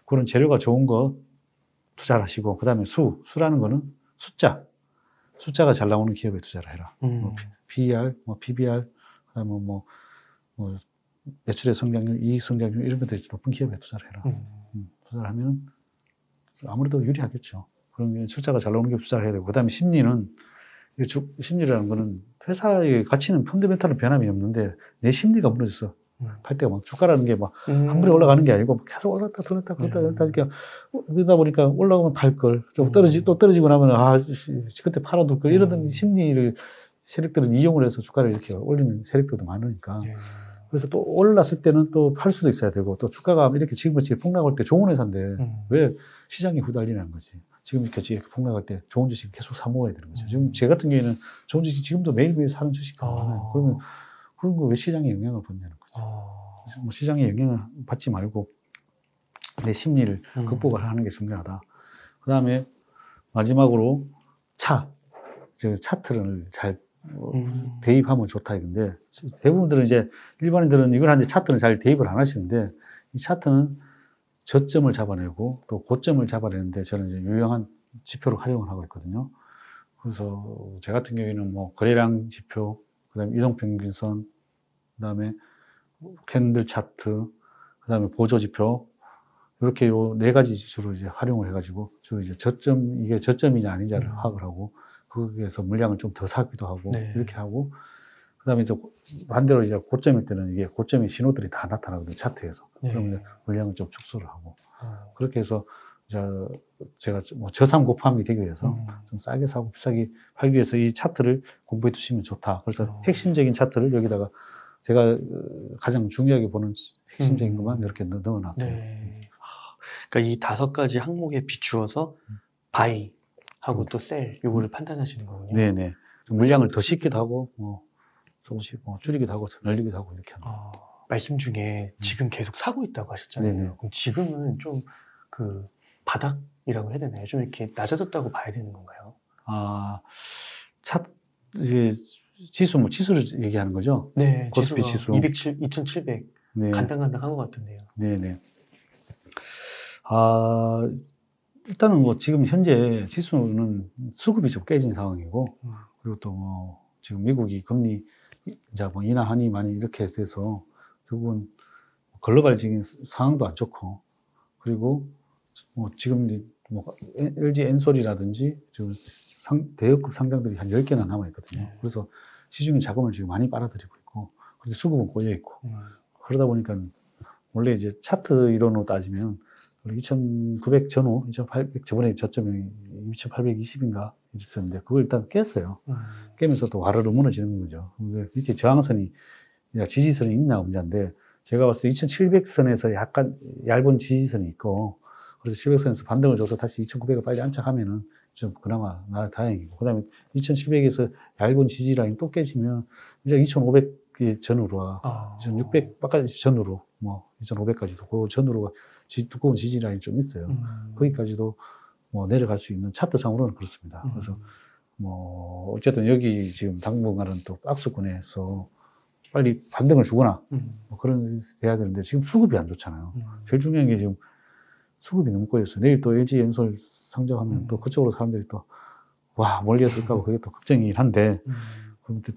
그런 재료가 좋은 거 투자를 하시고 그다음에 수라는 거는 숫자가 잘 나오는 기업에 투자를 해라. 뭐 PER, 뭐 PBR, 그다음에 뭐 매출의 성장률, 이익 성장률 이런 것들이 높은 기업에 투자를 해라. 투자를 하면 아무래도 유리하겠죠. 그런 숫자가 잘 나오는 기업에 투자를 해야 되고 그다음에 심리라는 거는 회사의 가치는 펀더멘탈은 변함이 없는데 내 심리가 무너졌어. 팔 때가 막 주가라는 게 막 한 번에 올라가는 게 아니고 계속 올랐다 들었다 그러다 그러다 보니까 올라오면 팔 걸, 또 떨어지고 나면 그때 팔아둘 걸 이러던 심리를 세력들은 이용을 해서 주가를 이렇게 올리는 세력들도 많으니까 그래서 또 올랐을 때는 또 팔 수도 있어야 되고 또 주가가 이렇게 지금같이 폭락할 때 좋은 회사인데 왜 시장이 후달리냐는 거지. 지금 이렇게 폭락할 때 좋은 주식 계속 사 먹어야 되는 거죠. 지금 제 같은 경우에는 좋은 주식 지금도 매일매일 사는 주식이 많아요. 그러면 그런 거 왜 시장에 영향을 받냐는 거죠. 그래서 뭐 시장에 영향을 받지 말고 내 심리를 극복을 하는 게 중요하다. 그 다음에 마지막으로 차트를 잘 대입하면 좋다 이건데 대부분들은 이제 일반인들은 이걸 하는데 차트는 잘 대입을 안 하시는데 이 차트는 저점을 잡아내고 또 고점을 잡아내는데 저는 이제 유용한 지표로 활용을 하고 있거든요. 그래서 제 같은 경우에는 뭐 거래량 지표, 그다음에 이동평균선, 그다음에 캔들 차트, 그다음에 보조 지표 이렇게 요 네 가지 지수로 이제 활용을 해가지고 주로 이제 이게 저점이냐 아니냐를 파악을 하고 거기에서 물량을 좀 더 사기도 하고 네. 이렇게 하고 그다음에 이제 반대로 이제 고점일 때는 이게 고점의 신호들이 다 나타나거든요 차트에서. 네. 그러면 물량을 좀 축소를 하고 그렇게 해서 이제 제가 뭐 저상 고파함이 되기 위해서 좀 싸게 사고 비싸게 팔기 위해서 이 차트를 공부해 두시면 좋다. 그래서 핵심적인 차트를 여기다가 제가 가장 중요하게 보는 핵심적인 것만 이렇게 넣어놨어요. 네. 그러니까 이 5가지 항목에 비추어서 바이 하고 또 셀 요거를 판단하시는 거군요. 네네. 좀 물량을 더 싣기도 하고 뭐 조금씩 뭐 줄이기도 하고 늘리기도 하고 이렇게 합니다. 말씀 중에 지금 계속 사고 있다고 하셨잖아요. 네네. 그럼 지금은 좀 그 바닥이라고 해야 되나요? 좀 이렇게 낮아졌다고 봐야 되는 건가요? 이제 지수를 얘기하는 거죠? 네, 코스피 지수가 지수. 2,700 네. 간당간당한 것 같은데요. 네네. 일단은 뭐 지금 현재 지수는 수급이 좀 깨진 상황이고, 그리고 또 뭐 지금 미국이 금리 이제 뭐 인하하니 많이 이렇게 돼서 결국은 글로벌적인 상황도 안 좋고, 그리고 뭐 지금 뭐 LG 엔솔이라든지 지금 대역급 상장들이 한 10개나 남아 있거든요. 그래서 시중에 자금을 지금 많이 빨아들이고 있고, 그런데 수급은 고여 있고, 그러다 보니까 원래 이제 차트 이론으로 따지면 2,900 전후, 2,800 저번에 저점이 2,820인가 있었는데 그걸 일단 깼어요. 깨면서 또 와르르 무너지는 거죠. 근데 밑에 저항선이 지지선이 있나 없냐인데 제가 봤을 때 2,700선에서 약간 얇은 지지선이 있고 그래서 700선에서 반등을 줘서 다시 2,900을 빨리 안착하면은 좀 그나마 다행이고 그다음에 2,700에서 얇은 지지 라인 또 깨지면 이제 2,500 전후로 2,600까지 전후로 뭐 2,500까지도 그 전후로 두꺼운 지지 라인이 좀 있어요. 거기까지도 뭐 내려갈 수 있는 차트상으로는 그렇습니다. 그래서 뭐 어쨌든 여기 지금 당분간은 또 박스권에서 빨리 반등을 주거나 뭐 그런 돼야 되는데 지금 수급이 안 좋잖아요. 제일 중요한 게 지금 수급이 너무 꼬였어요. 내일 또 LG 엔솔 상장하면 또 그쪽으로 사람들이 또 와 몰려들까 봐 그게 또 걱정이긴 한데 그럼 또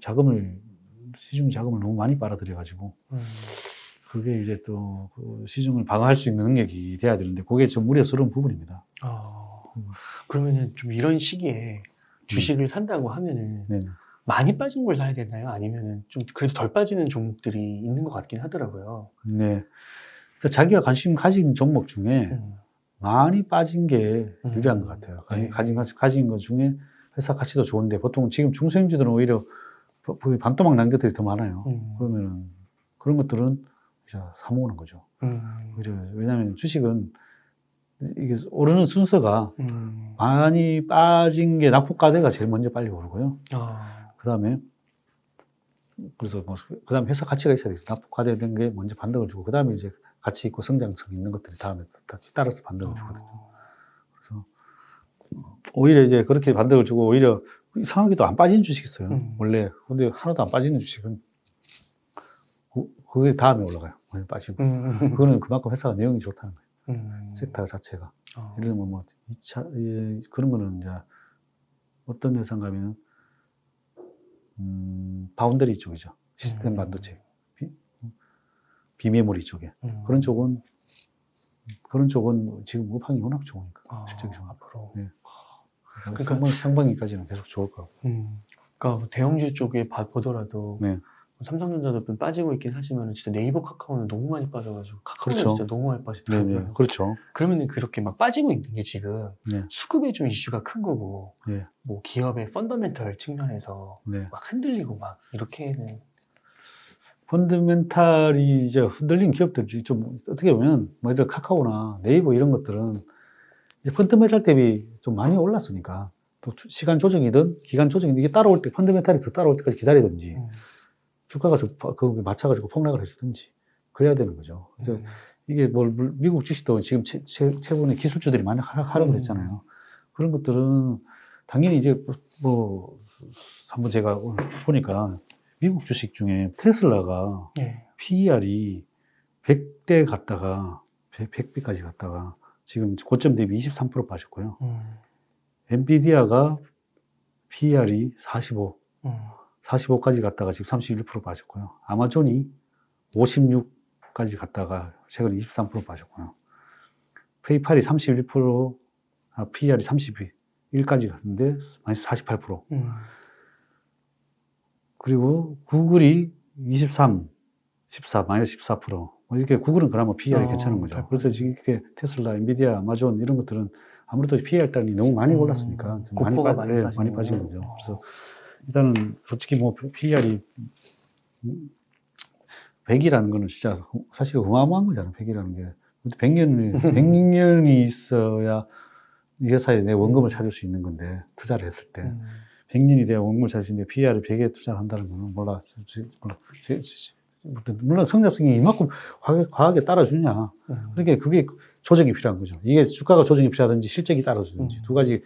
시중 자금을 너무 많이 빨아들여가지고 그게 이제 또 그 시중을 방어할 수 있는 능력이 돼야 되는데 그게 좀 우려스러운 부분입니다. 그러면은 좀 이런 시기에 주식을 산다고 하면은 네네. 많이 빠진 걸 사야 되나요? 아니면은 좀 그래도 덜 빠지는 종목들이 있는 것 같긴 하더라고요. 네. 자기가 관심 가진 종목 중에 많이 빠진 게 유리한 것 같아요. 네. 가진 것 중에 회사 가치도 좋은데 보통 지금 중소형주들은 오히려 반토막 난 것들이 더 많아요. 그러면은 그런 것들은 이제 사모으는 거죠. 왜냐하면 주식은 이게 오르는 순서가 많이 빠진 게 낙폭과대가 제일 먼저 빨리 오르고요. 그다음에 그래서 뭐 그다음에 회사 가치가 있어야 되죠. 낙폭과대된 게 먼저 반등을 주고 그다음에 이제 가치 있고 성장성 있는 것들이 다음에 같이 따라서 반등을 주거든요. 그래서 오히려 이제 그렇게 반등을 주고 오히려 이상하게도 안 빠진 주식이 있어요. 원래 근데 하나도 안 빠지는 주식은 그게 다음에 올라가요. 빠지고 그거는 그만큼 회사가 내용이 좋다는 거예요. 섹터 자체가. 예를 들면 뭐 2차 그런 거는 이제 어떤 회사인가 하면 바운더리 쪽이죠. 시스템 반도체, 비메모리 쪽에 그런 쪽은 지금 업황이 워낙 좋으니까 실적이 좋으니까. 앞으로. 네. 그러니까 상반기까지는 계속 좋을 거고. 그러니까 대형주 쪽에 보더라도 네. 삼성전자도 좀 빠지고 있긴 하지만 진짜 네이버 카카오는 너무 많이 빠져가지고 카카오는 그렇죠. 진짜 너무 많이 빠지더라고요. 네네. 그렇죠. 그러면은 그렇게 막 빠지고 있는 게 지금 네. 수급에 좀 이슈가 큰 거고 네. 뭐 기업의 펀더멘털 측면에서 네. 막 흔들리고 막 이렇게는 펀더멘탈이 이제 흔들린 기업들이 좀 어떻게 보면 뭐 예를 들어 카카오나 네이버 이런 것들은 이제 펀더멘탈 대비 좀 많이 올랐으니까 또 시간 조정이든 기간 조정이든 이게 따라올 때 펀더멘탈이 더 따라올 때까지 기다리든지 주가가 좀 거기에 맞춰가지고 폭락을 해주든지 그래야 되는 거죠. 그래서 이게 미국 주식도 지금 최근에 기술주들이 많이 하락을 했잖아요. 그런 것들은 당연히 이제 뭐 한번 제가 보니까 미국 주식 중에 테슬라가 PER이 100대 갔다가 100배까지 갔다가 지금 고점 대비 23% 빠졌고요. 엔비디아가 PER이 45까지 갔다가 지금 31% 빠졌고요. 아마존이 56까지 갔다가 최근 23% 빠졌고요. 페이팔이 31%, PER이 31까지 갔는데 마이너스 48%. 그리고 구글이 23, 14, 마이너스 14%. 뭐 이렇게 구글은 그나마 PER이 괜찮은 거죠. 그래서 지금 이렇게 테슬라, 엔비디아, 아마존 이런 것들은 아무래도 PER 단위 너무 많이 올랐으니까 많이 빠진 거죠. 그래서 일단은 솔직히 뭐 PER이 100이라는 거는 진짜 사실 어마어마한 거잖아요. 100이라는 게. 100년이 있어야 이 회사에 내 원금을 찾을 수 있는 건데, 투자를 했을 때. 100년이 돼야 원금을 찾을 수 있는데 PER을 100에 투자를 한다는 거는 몰라. 물론 성장성이 이만큼 과하게 따라주냐. 그러니까 그게 조정이 필요한 거죠. 이게 주가가 조정이 필요하든지 실적이 따라주든지 두 가지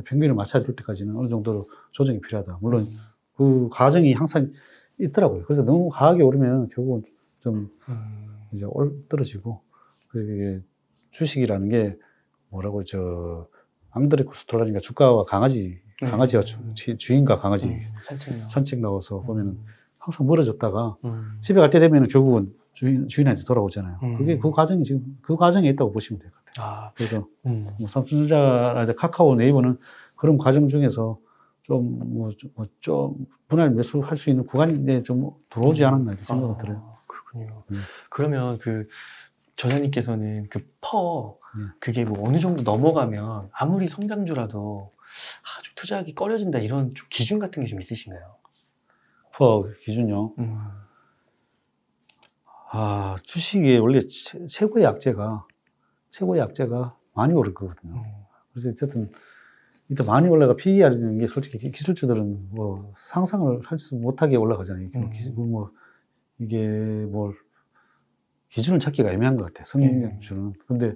평균을 맞춰줄 때까지는 어느 정도로 조정이 필요하다. 물론 그 과정이 항상 있더라고요. 그래서 너무 과하게 오르면 결국은 좀 이제 떨어지고, 그게 주식이라는 게 뭐라고 앙드레 코스톨라니까 주가와 강아지와 주인과 강아지 산책 나와서 보면은 항상 멀어졌다가 집에 갈 때 되면은 결국은 주인한테 돌아오잖아요. 그게 그 과정에 있다고 보시면 될 것 같아요. 그래서 뭐 삼성전자나 카카오, 네이버는 그런 과정 중에서 좀 분할 매수할 수 있는 구간에 좀 들어오지 않았나 이렇게 생각이 들어요. 그렇군요. 그러면 그 저자님께서는 그게 뭐 어느 정도 넘어가면 아무리 성장주라도 좀 투자하기 꺼려진다 이런 좀 기준 같은 게 좀 있으신가요? 기준요. 주식이 원래 최고의 약재가 많이 오를 거거든요. 그래서 어쨌든 일단 많이 올라가 PER이라는 게 솔직히 기술주들은 뭐 상상을 할 수 못하게 올라가잖아요. 이게 뭐 기준을 찾기가 애매한 것 같아요. 성장주는. 근데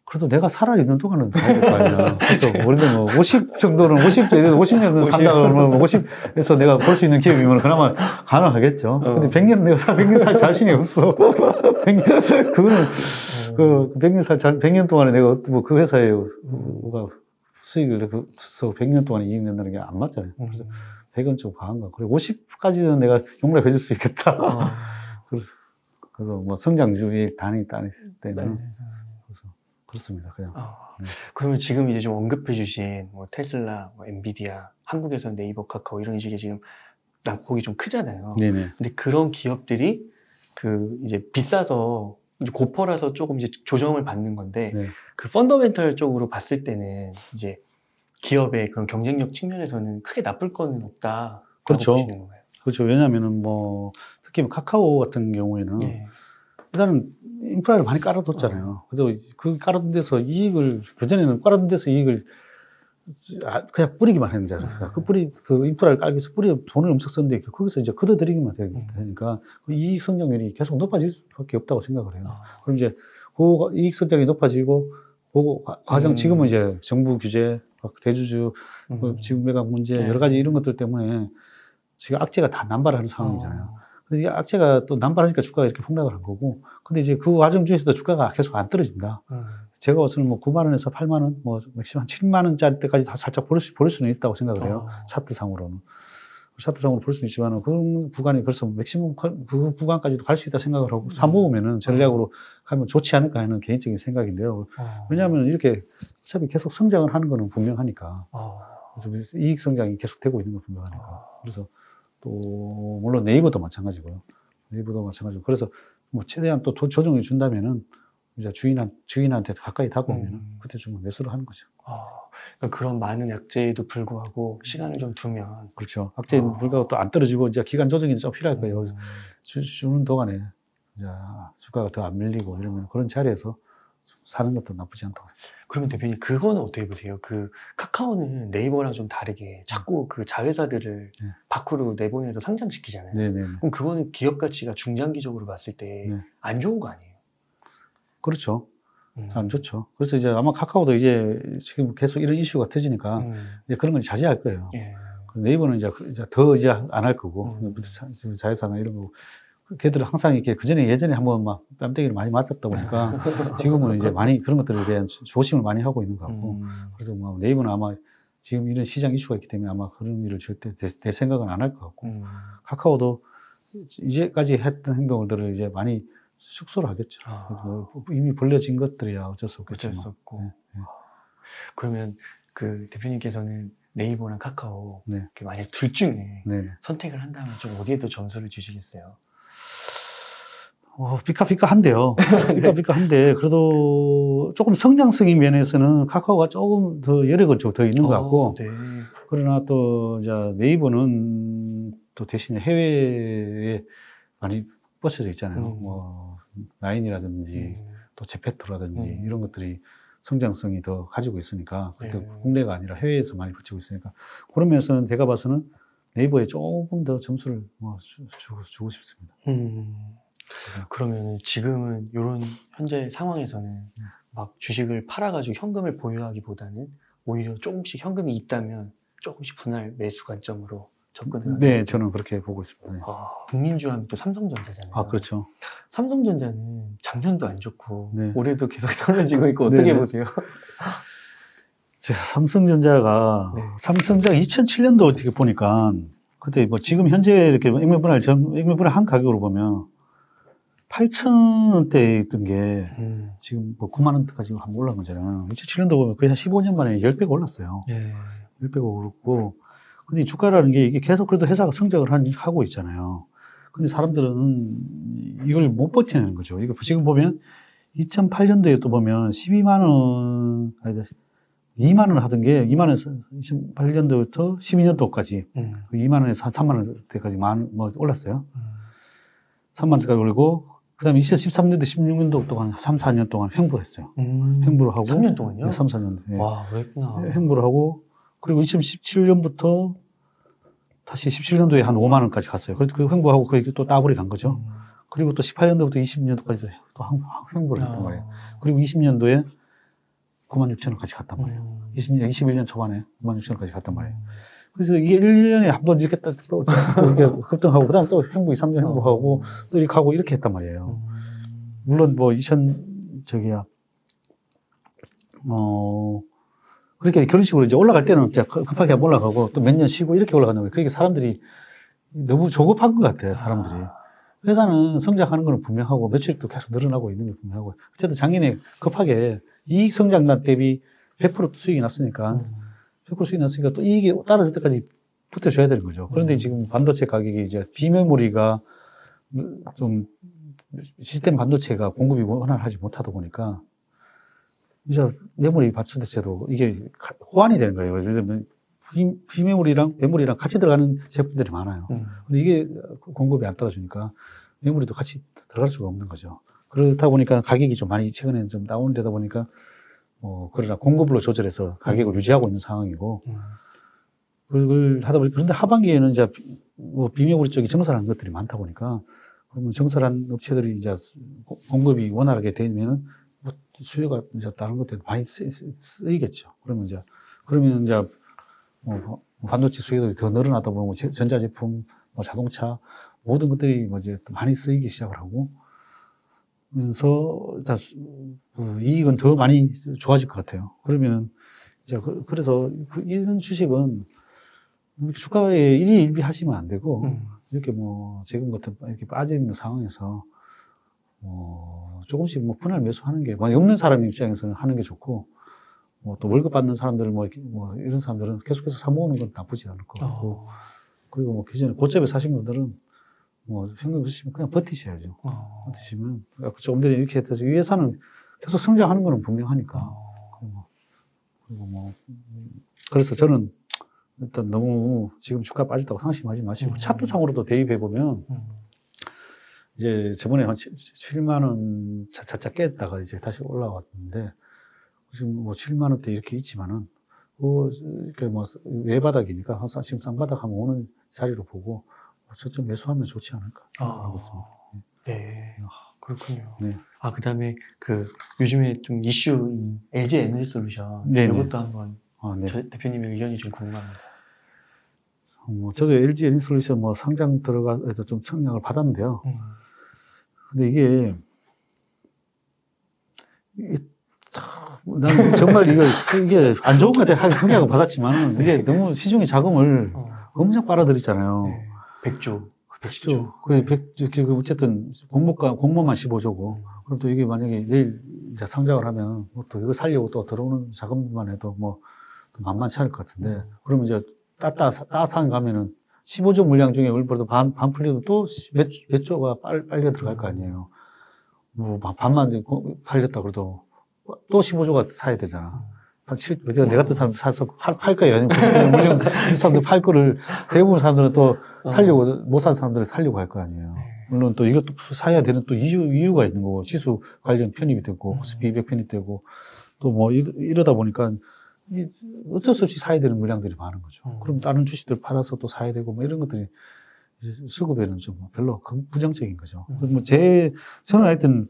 그래도 내가 살아있는 동안은 봐야 될 거 아니야. 그래서 원래 뭐 50 정도는 50년은 산다 그러면 50에서 내가 볼 수 있는 기업이면 그나마 가능하겠죠. 근데 100년 100년 살 자신이 없어. 100년, 그거는 100년 동안에 내가 뭐 그 회사에 수익을 내서 100년 동안 이익 낸다는 게 안 맞잖아요. 그래서 100은 좀 과한가. 그리고 50까지는 내가 용납해 줄 수 있겠다. 그래서 뭐 성장주의 단위 때는 그래서 그렇습니다. 그냥. 그러면 지금 이제 좀 언급해 주신 뭐 테슬라, 뭐 엔비디아, 한국에서 네이버, 카카오 이런 식의 지금 낙폭이 좀 크잖아요. 네네. 근데 그런 기업들이 이제 비싸서 이제 고퍼라서 조금 이제 조정을 받는 건데, 그 펀더멘털 쪽으로 봤을 때는 이제 기업의 그런 경쟁력 측면에서는 크게 나쁠 거는 없다. 그렇죠. 보시는 건가요? 그렇죠. 왜냐면은 뭐 특히 카카오 같은 경우에는 일단은 인프라를 많이 깔아뒀잖아요. 그래서 그 깔아둔 데서 그전에는 깔아둔 데서 이익을 그냥 뿌리기만 했는지 알았어요. 그 인프라를 깔기 위해서 돈을 엄청 썼는데 거기서 이제 걷어들이기만 되니까 그 이익 성장률이 계속 높아질 수밖에 없다고 생각을 해요. 그럼 이제 그 이익 성장이 높아지고 그 과정, 지금은 이제 정부 규제, 대주주, 지분 매각 문제, 여러 가지 이런 것들 때문에 지금 악재가 다 남발하는 상황이잖아요. 그래서 이 악재가 또 남발하니까 주가가 이렇게 폭락을 한 거고, 근데 이제 그 과정 중에서도 주가가 계속 안 떨어진다. 제가 봤을 때는 뭐 9만 원에서 8만 원, 뭐 맥시멈 7만 원짜리 때까지 다 살짝 볼 수는 있다고 생각을 해요. 차트상으로는. 차트상으로 볼 수는 있지만 그 구간이 벌써 맥시멈 그 구간까지도 갈 수 있다 생각을 하고 사모으면은 전략으로 가면 좋지 않을까 하는 개인적인 생각인데요. 왜냐하면 이렇게 어차피 계속 성장을 하는 거는 분명하니까. 그래서 이익 성장이 계속되고 있는 건 분명하니까. 그래서 또 물론 네이버도 마찬가지고요. 그래서 뭐 최대한 또 조정을 준다면은 이제 주인한테 가까이 다가오면 음. 그때 좀 매수를 하는 거죠. 그러니까 그런 많은 약재에도 불구하고 시간을 좀 두면 그렇죠. 악재에는 불구하고 또 안 떨어지고 이제 기간 조정이 좀 필요할 거예요. 음. 주는 동안에 이제 주가가 더 안 밀리고 이러면 그런 자리에서 좀 사는 것도 나쁘지 않다고. 그러면 대표님 그거는 어떻게 보세요? 그 카카오는 네이버랑 좀 다르게 자꾸 그 자회사들을 네. 밖으로 내보내서 상장시키잖아요. 네네. 그럼 그거는 기업 가치가 중장기적으로 봤을 때 안 네. 좋은 거 아니에요? 그렇죠. 안 좋죠. 그래서 이제 아마 카카오도 이제 지금 계속 이런 이슈가 터지니까 이제 그런 건 자제할 거예요. 예. 네이버는 이제 더 이제 안 할 거고, 자회사나 이런 거. 걔들은 항상 이렇게 예전에 한번 막 뺨때기를 많이 맞았다 보니까 지금은 이제 많이 그런 것들에 대한 조심을 많이 하고 있는 것 같고. 그래서 뭐 네이버는 아마 지금 이런 시장 이슈가 있기 때문에 아마 그런 일을 절대 내 생각은 안 할 것 같고. 카카오도 이제까지 했던 행동들을 이제 많이 축소를 하겠죠. 뭐 이미 벌려진 것들이야 어쩔 수 없겠죠. 어쩔 수 없고. 네. 그러면 그 대표님께서는 네이버랑 카카오 네. 이렇게 만약 둘 중에 네. 선택을 한다면 좀 어디에 더 점수를 주시겠어요? 삐까삐까한데요. 삐까삐까한데 그래도 조금 성장성인 면에서는 카카오가 조금 더 여력은 좀 더 있는 것 같고. 네. 그러나 또 이제 네이버는 또 대신에 해외에 많이 뻗쳐져 있잖아요. 뭐 라인이라든지 또 제페토라든지 이런 것들이 성장성이 더 가지고 있으니까 그때 국내가 아니라 해외에서 많이 뻗치고 있으니까 그런 면에서는 제가 봐서는 네이버에 조금 더 점수를 주고 싶습니다. 그러면 지금은 이런 현재 상황에서는 막 주식을 팔아가지고 현금을 보유하기보다는 오히려 조금씩 현금이 있다면 조금씩 분할 매수 관점으로 접근을 하는 네, 저는 그렇게 보고 있습니다. 네. 국민주 하면 또 삼성전자잖아요. 그렇죠. 삼성전자는 작년도 안 좋고 네. 올해도 계속 떨어지고 있고 어떻게 네네. 보세요? 제가 삼성전자가 2007년도 어떻게 보니까 그때 뭐 지금 현재 이렇게 액면분할 한 가격으로 보면 8,000원대에 있던 게 지금 뭐 9만 원대까지 한번 올라간 거잖아요. 2007년도 보면 거의 한 15년 만에 10배가 올랐어요. 10배가 오르고. 근데 주가라는 게 이게 계속 그래도 회사가 성장을 하고 있잖아요. 근데 사람들은 이걸 못 버티는 거죠. 이거 지금 보면 2008년도에 또 보면 12만 원, 2만 원 하던 게 2만 원에서 28년도부터 12년도까지 2만 원에서 한 3만 원대까지 올랐어요. 3만 원까지 올리고 그 다음에 2013년도, 16년도 동안 3, 4년 동안 횡보했어요. 횡보를 하고. 3년 동안요? 네, 3, 4년. 네. 와, 그랬구나. 횡보를 하고 그리고 2017년부터 다시 17년도에 한 5만 원까지 갔어요. 그래서 그 횡보하고 그게 또 따블이 간 거죠. 그리고 또 18년도부터 20년도까지 또 횡보를 했단 말이에요. 그리고 20년도에 9만 6천 원까지 갔단 말이에요. 21년 초반에 9만 6천 원까지 갔단 말이에요. 그래서 이게 1년에 한 번 이렇게 또 이렇게 급등하고, 그 다음에 또 횡보, 2, 3년 횡보하고, 또 이렇게 하고 이렇게 했단 말이에요. 물론 뭐, 그렇게 그런 식으로 이제 올라갈 때는 진짜 급하게 한번 올라가고, 또 몇 년 쉬고 이렇게 올라간단 말이에요. 그러니까 사람들이 너무 조급한 것 같아요, 사람들이. 회사는 성장하는 건 분명하고, 매출도 계속 늘어나고 있는 건 분명하고, 어쨌든 작년에 급하게 이익 성장단 대비 100% 수익이 났으니까, 100% 수익이 났으니까 또 이익이 따라줄 때까지 붙여줘야 되는 거죠. 그런데 지금 반도체 가격이 이제 비메모리가 좀 시스템 반도체가 공급이 원활하지 못하다 보니까 이제 메모리 반도체도 이게 호환이 되는 거예요. 예를 들면 비메모리랑 메모리랑 같이 들어가는 제품들이 많아요. 근데 이게 공급이 안 따라주니까 메모리도 같이 들어갈 수가 없는 거죠. 그렇다 보니까 가격이 좀 많이 최근에 좀 다운되다 보니까 그러나 공급으로 조절해서 가격을 유지하고 있는 상황이고, 그걸 하다 보니까, 그런데 하반기에는 이제 비메모리 쪽이 정산하는 것들이 많다 보니까, 그러면 정산한 업체들이 이제 공급이 원활하게 되면 수요가 이제 다른 것들이 많이 쓰이겠죠. 그러면 이제 반도체 수요들이 더 늘어나다 보면 전자제품, 자동차, 모든 것들이 이제 많이 쓰이기 시작을 하고, 면서 이익은 더 많이 좋아질 것 같아요. 그러면 이제 그래서 이런 주식은 주가에 일희일비 하시면 안 되고 이렇게 지금 같은 이렇게 빠져 있는 상황에서 조금씩 분할 매수하는 게 없는 사람 입장에서는 하는 게 좋고, 또 월급 받는 사람들 이런 사람들은 계속해서 사 모으는 건 나쁘지 않을 것 같고, 그리고 기존에 고점에 사신 분들은 현금 쓰시면 그냥 버티셔야죠. 버티시면, 조금 전에 이렇게 해서 이 회사는 계속 성장하는 거는 분명하니까. 그리고 뭐, 그래서 저는 일단 너무 지금 주가 빠졌다고 상심하지 마시고, 차트상으로도 대입해보면, 이제 저번에 한 7만 원 살짝 깼다가 이제 다시 올라왔는데, 지금 뭐 7만 원대 이렇게 있지만은, 이렇게 뭐 외바닥이니까 항상 지금 쌍바닥 하면 오는 자리로 보고, 저쪽 매수하면 좋지 않을까 하고 있습니다. 네. 그렇군요. 네. 그 다음에 요즘에 좀 이슈인 LG 에너지 솔루션. 네네. 이것도 한번 네. 대표님의 의견이 좀 궁금합니다. 저도 LG 에너지솔루션 뭐 상장 들어가서 좀 청약을 받았는데요. 근데 이게 나는 정말 이게 안 좋은 것 같아. 청약을 받았지만 이게 너무 시중에 자금을 엄청 빨아들이잖아요. 네. 100조. 어쨌든 공모만 15조고. 그럼 또 이게 만약에 내일 이제 상장을 하면 또 이거 살려고 또 들어오는 자금만 해도 뭐 만만치 않을 것 같은데. 그러면 이제 따상 가면은 15조 물량 중에 일부러 반 풀려도 또 몇 조가 빨려 들어갈 거 아니에요. 뭐 반만 팔렸다 그래도 또 15조가 사야 되잖아. 내 같은 사람 사서 팔 거예요. 물론 이 사람들 팔 거를 대부분 사람들은 또 살려고, 못 산 사람들은 살려고 할 거 아니에요. 물론 또 이것도 사야 되는 또 이유가 있는 거고, 지수 관련 편입이 되고, 코스피 200 편입되고, 또 뭐 이러다 보니까 어쩔 수 없이 사야 되는 물량들이 많은 거죠. 그럼 다른 주식들 팔아서 또 사야 되고, 뭐 이런 것들이 수급에는 좀 별로 부정적인 거죠. 뭐 저는 하여튼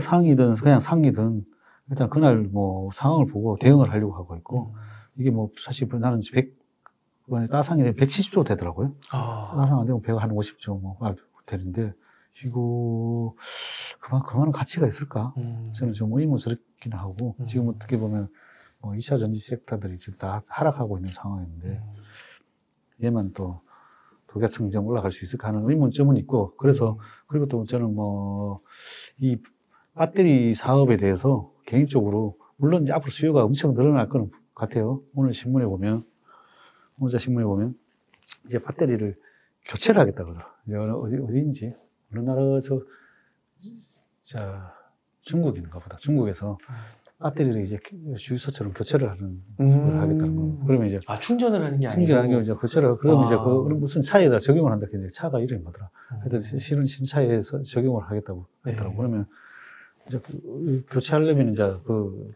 상이든 그냥 상이든 일단 그날 뭐 상황을 보고 대응을 하려고 하고 있고, 이게 뭐 사실 나는 따상이 170조 되더라고요. 따상 안 되면 150조 뭐 되는데, 이거 그만한 가치가 있을까? 저는 좀 의문스럽긴 하고, 지금 어떻게 보면 뭐 2차 전지 섹터들이 지금 다 하락하고 있는 상황인데, 얘만 또 도가청정 올라갈 수 있을까 하는 의문점은 있고, 그리고 또 저는 뭐 이 배터리 사업에 대해서 개인적으로, 물론 이제 앞으로 수요가 엄청 늘어날 것 같아요. 오늘 신문에 보면, 이제 배터리를 교체를 하겠다 그러더라. 어디인지. 어느 나라에서, 중국인가 보다. 중국에서 배터리를 이제 주유소처럼 교체를 하는 걸 하겠다는 거. 그러면 이제. 충전을 하는 게 아니고. 충전하는 게 이제 교체를, 그러면 이제 무슨 차에다 적용을 한다 했는데, 차가 이름이 뭐더라. 하여튼 실은 신차에서 적용을 하겠다고 했더라고. 그러면 이제 교체하려면 이제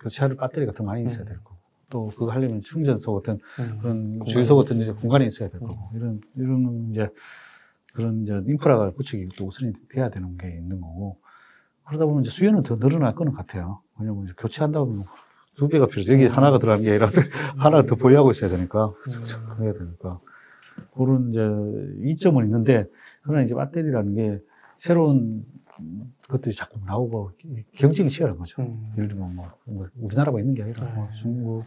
교체할 배터리가 더 많이 있어야 될 거고, 또 그거 하려면 충전소 같은 그런 주유소 같은 이제 공간이 있어야 될 거고, 이런 이제 그런 이제 인프라가 구축이 또 우선이 돼야 되는 게 있는 거고, 그러다 보면 이제 수요는 더 늘어날 거는 같아요. 왜냐면 이제 교체한다고 하면 2배가 필요해요. 여기 하나가 들어가는 게 아니라 하나를 더 보유하고 있어야 되니까, 해야 되니까. 그런 이제 이점은 있는데, 그러나 이제 배터리라는 게 새로운 것들이 자꾸 나오고 경쟁이 치열한 거죠. 예를 들면 뭐 우리나라가 있는 게 아니라 뭐 중국,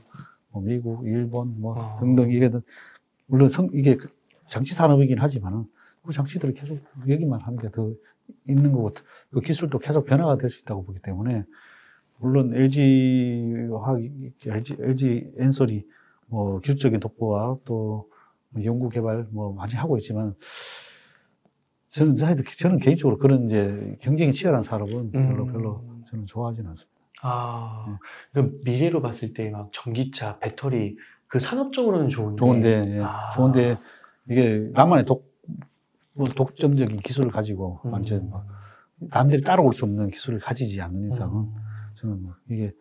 뭐 미국, 일본 뭐 등등, 이게 물론 이게 장치 산업이긴 하지만은 그 장치들을 계속 얘기만 하는 게 더 있는 거고, 그 기술도 계속 변화가 될 수 있다고 보기 때문에, 물론 LG 엔솔이 뭐 기술적인 독보와 또 연구 개발 뭐 많이 하고 있지만, 저는 개인적으로 그런 이제 경쟁이 치열한 산업은 별로 저는 좋아하지는 않습니다. 그 미래로 봤을 때 막 전기차, 배터리 그 산업적으로는 좋은데 이게 나만의 독점적인 기술을 가지고 완전 막 남들이 따라올 수 없는 기술을 가지지 않는 이상은 저는 뭐 이게,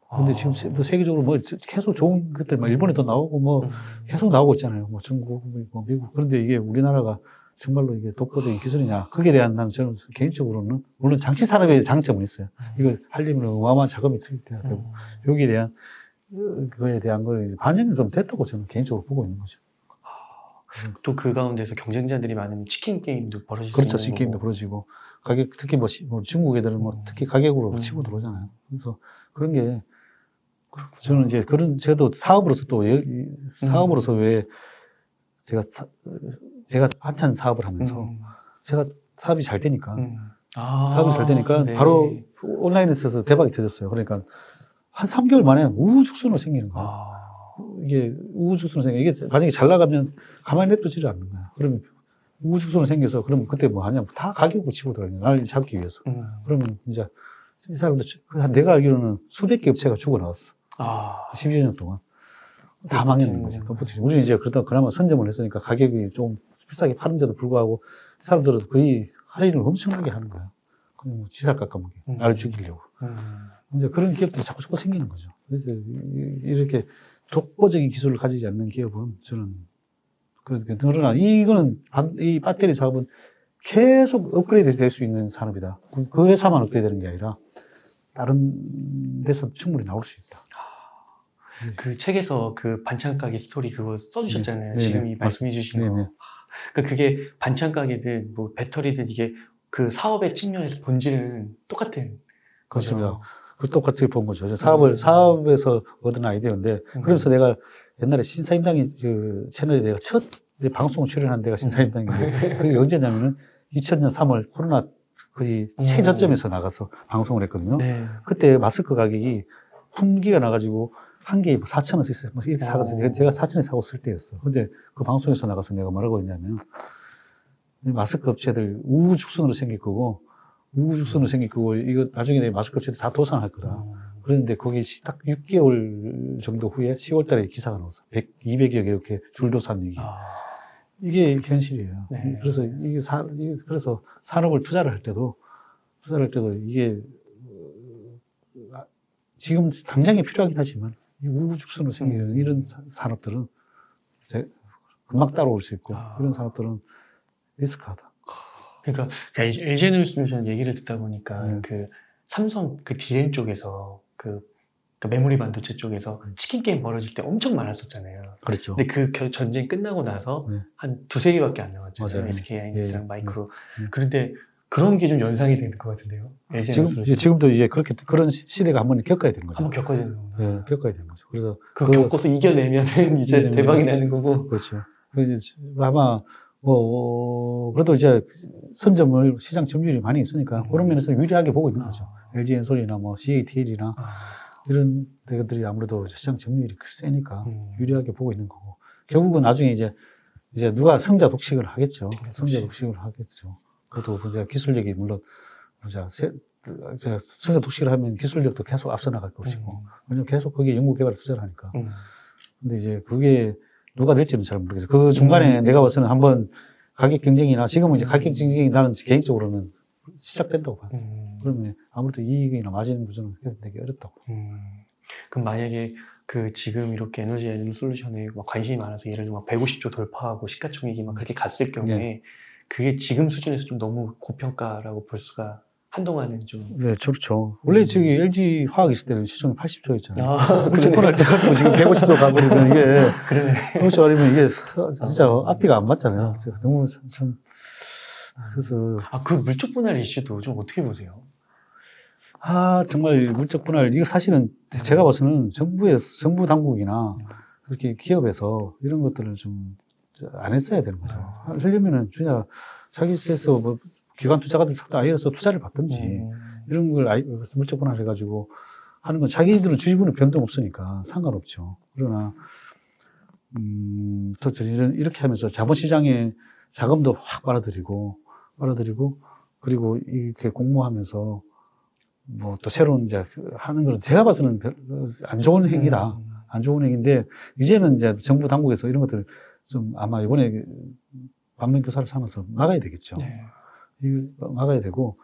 근데 지금 세계적으로 뭐 계속 좋은 것들, 막 일본에도 나오고 뭐 계속 나오고 있잖아요. 뭐 중국, 뭐 미국. 그런데 이게 우리나라가 정말로 이게 독보적인 기술이냐, 거기에 대한 저는 개인적으로는, 물론 장치 산업의 장점은 있어요. 이거 하려면 어마어마한 자금이 투입돼야 되고, 여기에 대한 그거에 대한 걸 반영이 좀 됐다고 저는 개인적으로 보고 있는 거죠. 또 그 가운데서 경쟁자들이 많은 치킨 게임도 벌어지고. 그렇죠. 치킨 게임도 벌어지고, 가격, 특히 뭐 중국 애들은 뭐 특히 가격으로 치고 들어오잖아요. 그래서 그런 게, 저는 이제 저도 사업으로서 또 사업으로서 왜 제가 한참 사업을 하면서 제가 사업이 잘 되니까 네. 바로 온라인에서 대박이 터졌어요. 그러니까 한 3개월 만에 우후죽순으로 생기는 거예요. 이게 우후죽순으로 이게 만약에 잘 나가면 가만히 냅두지를 않는 거야. 그러면 우후죽순으로 생겨서, 그러면 그때 뭐 하냐면 다 가격으로 치고 들어가요. 날 잡기 위해서. 그러면 이제 이 사람들, 내가 알기로는 수백 개 업체가 죽어나왔어. 아, 12여 년 동안. 다 망했는 거죠. 우리는 이제 그나마 선점을 했으니까 가격이 좀 비싸게 파는데도 불구하고 이 사람들은 거의 할인을 엄청나게 하는 거야. 그냥 뭐 지살 깎아먹기, 나를 죽이려고. 이제 그런 기업들이 자꾸 생기는 거죠. 그래서 이렇게 독보적인 기술을 가지지 않는 기업은 저는 그러나 이거는 이 배터리 사업은 계속 업그레이드 될 수 있는 산업이다. 그 회사만 업그레이드 되는 게 아니라 다른 데서 충분히 나올 수 있다. 그 책에서 그 반찬 가게 스토리 그거 써주셨잖아요. 네, 지금 네, 이 말씀해 주신 네, 거. 네. 그러니까 그게 반찬 가게든 뭐 배터리든 이게 그 사업의 측면에서 본질은 똑같은 거죠. 맞습니다. 그 똑같이 본 거죠. 사업에서 얻은 아이디어인데, 그래서 내가 옛날에 신사임당이 그 채널에 내가 첫 방송 출연한 데가 신사임당인데, 그게 언제냐면은 2000년 3월 코로나 거의 최저점에서 나가서 방송을 했거든요. 네. 그때 마스크 가격이 품귀가 나가지고 한 개에 4,000원씩 있어요. 뭐 이렇게 사가지고 제가 4,000원에 사고 쓸 때였어. 근데 그 방송에서 나가서 내가 뭐라고 했냐면, 마스크 업체들 우후죽순으로 생길 거고, 이거 나중에 내 마스크 업체들 다 도산할 거다. 그런데 거기 딱 6개월 정도 후에 10월 달에 기사가 나왔어. 200여 개 이렇게 줄도산 얘기. 이게 현실이에요. 네. 그래서 그래서 산업을 투자를 할 때도 이게 지금 당장에 필요하긴 하지만 이 우후죽순으로 생기는 이런 산업들은 금방 따라올 수 있고 이런 산업들은 리스크하다. 그러니까 LG에너지솔루션 얘기를 듣다 보니까 네. 그 삼성 그 디램 쪽에서 그 메모리 반도체 쪽에서 치킨 게임 벌어질 때 엄청 많았었잖아요. 그렇죠. 근데 그 전쟁 끝나고 나서 네. 한 두세 개밖에 안 남았잖아요. 맞아요. SK 하이닉스랑 예, 예. 마이크로. 예. 그런데 그런 게 좀 연상이 되는 것 같은데요. 지금도 이제 그런 시대가 한번 겪어야 되는 거죠. 한번 겪어야 되는 거구나. 네, 겪어야 되는 거죠. 그래서 그거 겪어서 이겨내면은 이제 이겨내면 대박이 나는 거고. 그렇죠. 이제 아마 그래도 이제 선점을 시장 점유율이 많이 있으니까 그런 면에서 유리하게 보고 있는 거죠. LG엔솔이나 뭐 CATL이나 이런 데들이 아무래도 시장 점유율이 세니까 유리하게 보고 있는 거고. 결국은 나중에 이제 누가 성자 독식을 하겠죠. 성자 독식을 하겠죠. 그것도 이제 기술력이 물론 성자 독식을 하면 기술력도 계속 앞서 나갈 것이고. 왜냐면 계속 거기에 연구 개발에 투자를 하니까. 근데 이제 그게 누가 될지는 잘 모르겠어요. 그 중간에 내가 봐서는 한번 가격 경쟁이나 지금은 이제 가격 경쟁이 나는 개인적으로는 시작된다고 봐요. 그러면 아무래도 이익이나 마진 구조는 개선되기 어렵다고. 그럼 만약에 그 지금 이렇게 에너지 솔루션에 막 관심이 많아서 예를 들면 150조 돌파하고 시가총액이 막 그렇게 갔을 경우에 네. 그게 지금 수준에서 좀 너무 고평가라고 볼 수가 한동안은 좀. 네, 그렇죠. 원래 저기 LG 화학 있을 때는 시총이 80조였잖아요. 그러네. 물질분할 때 가지고 지금 150조 가버리면 이게 그러네. 그렇죠. 아니면 이게 진짜 앞뒤가 안 맞잖아요. 너무 참 그래서 그 물적 분할 이슈도 좀 어떻게 보세요? 정말 물적 분할 이거 사실은 제가 봐서는 정부 당국이나 그렇게 기업에서 이런 것들을 좀 안 했어야 되는 거죠. 하려면은 진짜 자기세에서 뭐 기관 투자가들 아예에서 투자를 받든지 이런 걸 물적 분할 해가지고 하는 건 자기들은 주주분의 변동 없으니까 상관없죠. 그러나 이렇게 하면서 자본시장에 자금도 확 빨아들이고 그리고 이렇게 공모하면서 뭐 또 새로운 이제 하는 건 제가 봐서는 안 좋은 행위다. 안 좋은 행위인데 이제는 이제 정부 당국에서 이런 것들을 좀 아마 이번에 반면교사를 삼아서 막아야 되겠죠. 네. 이거 막아야 되고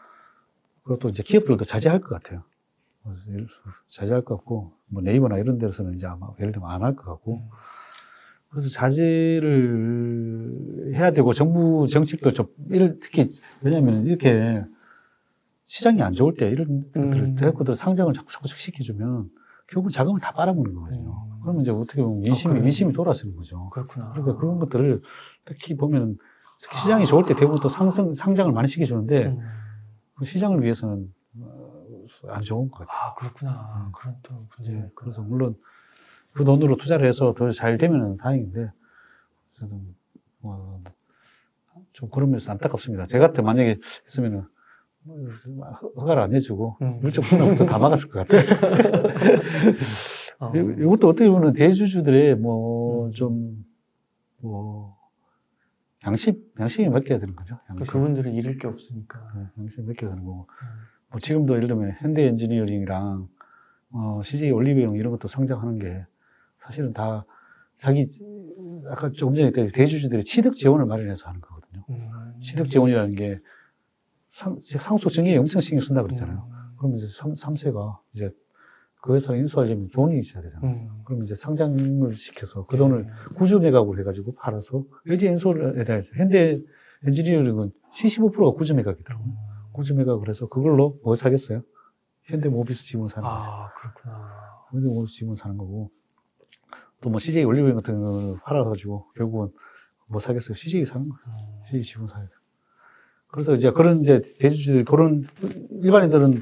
그리고 또 이제 기업들도 자제할 것 같아요. 자제할 것 같고 뭐 네이버나 이런 데서는 이제 아마 예를 들면 안 할 것 같고 그래서 자제를 해야 되고 정부 정책도 좀 특히 왜냐하면 이렇게 시장이 안 좋을 때 이런 것들을 대학교들 상장을 자꾸 시켜주면 결국은 자금을 다 빨아먹는 거거든요. 그러면 이제 어떻게 보면 민심이 돌아서는 거죠. 그렇구나. 그러니까 그런 것들을 특히 보면 특히 시장이 좋을 때 대부분 또 상장을 많이 시켜주는데 그 시장을 위해서는 안 좋은 것 같아요. 그렇구나. 그런 또 문제가 있구나. 그래서 물론 그 돈으로 투자를 해서 더 잘 되면 다행인데 저도 좀 그런 면에서 안타깝습니다. 제 같아 만약에 했으면은 허가를 안 해주고 물적 분할부터 다 막았을 것 같아요. 이것도 어떻게 보면 대주주들의 양심이 맡겨야 되는 거죠. 양심. 그분들은 잃을 게 없으니까. 양심이 맡겨야 되는 거고. 뭐 지금도 예를 들면 현대 엔지니어링이랑 CJ 올리브영 이런 것도 성장하는 게 사실은 다 자기 아까 조금 전에 얘기했던 대주주들의 취득 재원을 마련해서 하는 거거든요. 취득 재원이라는 게 상속 정의에 엄청 신경 쓴다 그랬잖아요. 그러면 이제 3세가 이제 그 회사를 인수하려면 돈이 있어야 되잖아요. 그러면 이제 상장을 시켜서 그 돈을 구주 매각으로 해가지고 팔아서 LG 엔솔에 대해서 현대 엔지니어링은 75%가 구주 매각이더라고요. 구주 매각을 해서 그걸로 뭐 사겠어요? 현대 모비스 지분 사는 거죠. 아, 그렇구나. 현대 모비스 지분 사는 거고 또 뭐 CJ 올리브영 같은 거 팔아가지고 결국은 뭐 사겠어요? CJ 사는 거예요. CJ 지분 사야 돼요. 그래서 이제 그런 이제 대주주들 그런 일반인들은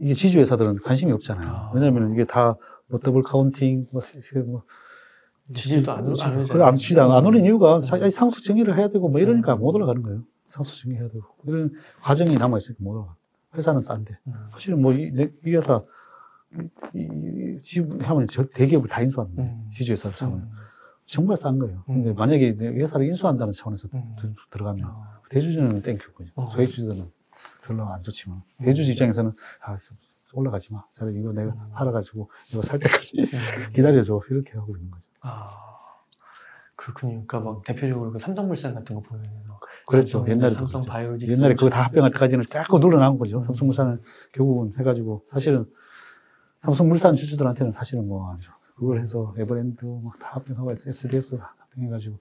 이게 지주회사들은 관심이 없잖아요. 왜냐하면 이게 다 뭐 더블 카운팅, 뭐 지지도 안 안 오는 이유가 상속 정의를 해야 되고 뭐 이러니까 못 올라가는 거예요. 상속 정의해야 되고 이런 과정이 남아 있으니까 못 올라가. 회사는 싼데 사실은 뭐 이 회사 하면 저 대기업을 다 인수하는 거예요. 지주회사를 사면 정말 싼 거예요. 근데 만약에 내 회사를 인수한다는 차원에서 들어가면 대주주는 땡큐 거죠. 소액주주는 별로 안 좋지만 대주주 입장에서는 올라가지 마. 차라리 이거 내가 팔아가지고 이거 살 때까지 기다려줘. 이렇게 하고 있는 거죠. 아, 그렇군요. 그러니까 막 대표적으로 그 삼성물산 같은 거 보면 막 그렇죠. 옛날에 삼성 바이오로직스 옛날에 그거 다 합병할 때까지는 자꾸 눌러나온 거죠. 삼성물산은 결국은 해가지고 사실은 삼성물산 주주들한테는 사실은 뭐 아니죠. 그걸 해서 에버랜드 막 다 합병하고 SDS 다 합병해가지고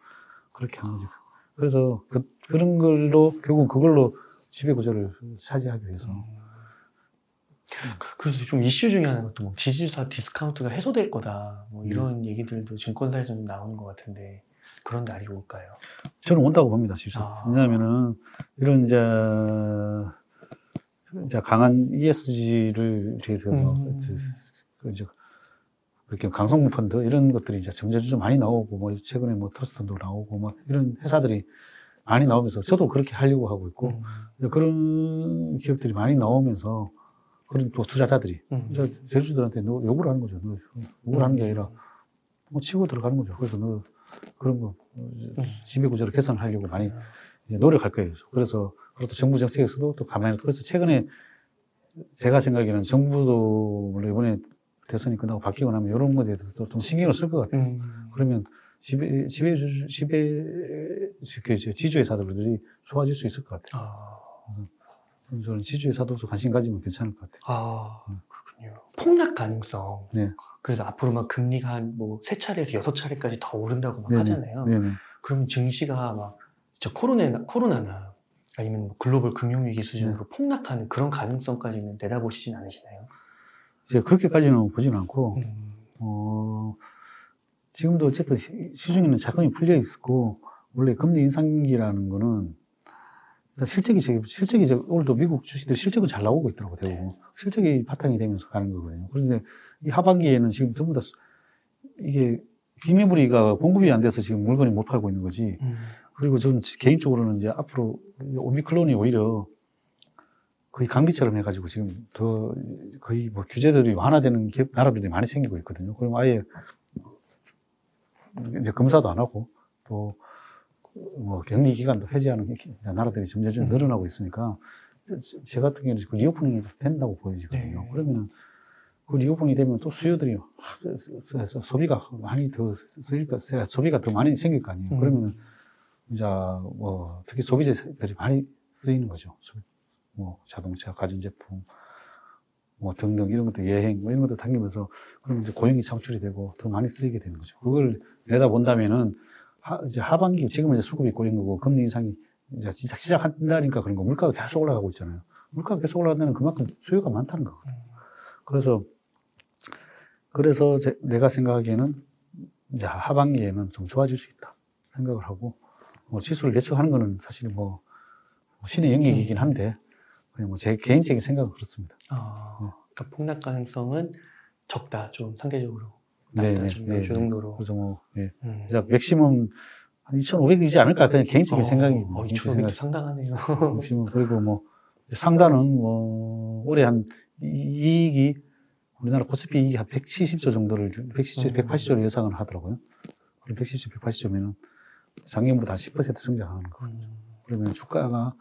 그렇게 한 거죠. 그래서 그런 걸로 결국 그걸로 지배 구조를 차지하기 위해서. 그래서 좀 이슈 중에 하나가 또 뭐 지주사 디스카운트가 해소될 거다 뭐 이런 얘기들도 증권사에서 좀 나오는 것 같은데 그런 날이 올까요? 저는 온다고 봅니다, 지주사. 왜냐하면은 이런 이제 강한 ESG를 위해서 이렇게 강성무 펀드 이런 것들이 이제 점점 많이 나오고 뭐 최근에 뭐 트러스트도 나오고 뭐 이런 회사들이 많이 나오면서 저도 그렇게 하려고 하고 있고 그런 기업들이 많이 나오면서 그런 또 투자자들이 제주들한테 너 요구를 하는 거죠. 너 요구를 하는 게 아니라 뭐 치고 들어가는 거죠. 그래서 너 그런 거 지배 구조를 개선하려고 많이 노력할 거예요. 그래서 그것도 정부 정책에서도 또 가만히 그래서 최근에 제가 생각에는 정부도 물론 이번에 대선이 끝나고 바뀌고 나면 이런 것에 대해서 좀 신경을 쓸 것 같아요. 그러면 지주회사들이 좋아질 수 있을 것 같아요. 저는 지주회사도 관심 가지면 괜찮을 것 같아요. 그렇군요. 폭락 가능성. 네. 그래서 앞으로 막 금리가 한 뭐 3차례에서 6차례까지 더 오른다고 막 하잖아요. 네네. 그럼 증시가 막 진짜 코로나나 아니면 뭐 글로벌 금융위기 수준으로 폭락하는 그런 가능성까지는 내다보시진 않으시나요? 이제 그렇게까지는 보지는 않고, 지금도 어쨌든 시중에는 자금이 풀려 있고, 원래 금리 인상기라는 거는 실적이 오늘도 미국 주식들 실적은 잘 나오고 있더라고요, 대부분. 실적이 바탕이 되면서 가는 거거든요. 그런데 이 하반기에는 지금 전부 다 이게 비매물이가 공급이 안 돼서 지금 물건이 못 팔고 있는 거지. 그리고 저는 개인적으로는 이제 앞으로 오미크론이 오히려 거의 감기처럼 해가지고 지금 더 거의 뭐 규제들이 완화되는 나라들이 많이 생기고 있거든요. 그럼 아예 이제 검사도 안 하고 또 뭐 격리 기간도 해제하는 나라들이 점점 늘어나고 있으니까 제 같은 경우는 그 리오프닝이 된다고 보여지거든요. 네. 그러면 그 리오프닝이 되면 또 수요들이 소비가 많이 더 쓰니까 소비가 더 많이 생길 거 아니에요. 그러면 이제 뭐 특히 소비재들이 많이 쓰이는 거죠. 뭐 자동차, 가전제품, 뭐 등등 이런 것도 여행 뭐 이런 것도 당기면서 그럼 이제 고용이 창출이 되고 더 많이 쓰이게 되는 거죠. 그걸 내다본다면은 이제 하반기 지금은 이제 수급이 꼬인 거고 금리 인상이 이제 시작한다니까 그런 거 물가가 계속 올라가고 있잖아요. 물가가 계속 올라가면 그만큼 수요가 많다는 거거든요. 그래서 내가 생각하기에는 이제 하반기에는 좀 좋아질 수 있다 생각을 하고 뭐 지수를 예측하는 거는 사실 뭐 신의 영역이긴 한데 그냥 뭐 제 개인적인 생각은 그렇습니다. 그러니까 폭락 가능성은 적다, 좀 상대적으로. 네, 그 정도로. 그래서 뭐, 그래서 맥시멈 한 2,500이지 않을까, 그냥 개인적인 생각입니다. 2,500도 상당하네요. 맥시멈, 그리고 뭐, 상단은 뭐, 올해 한 이익이, 우리나라 코스피 이익이 한 170조 정도를, 180조를 예상을 하더라고요. 그럼 170조, 180조면은 작년보다 한 10% 성장하는 거거든요. 그러면 주가가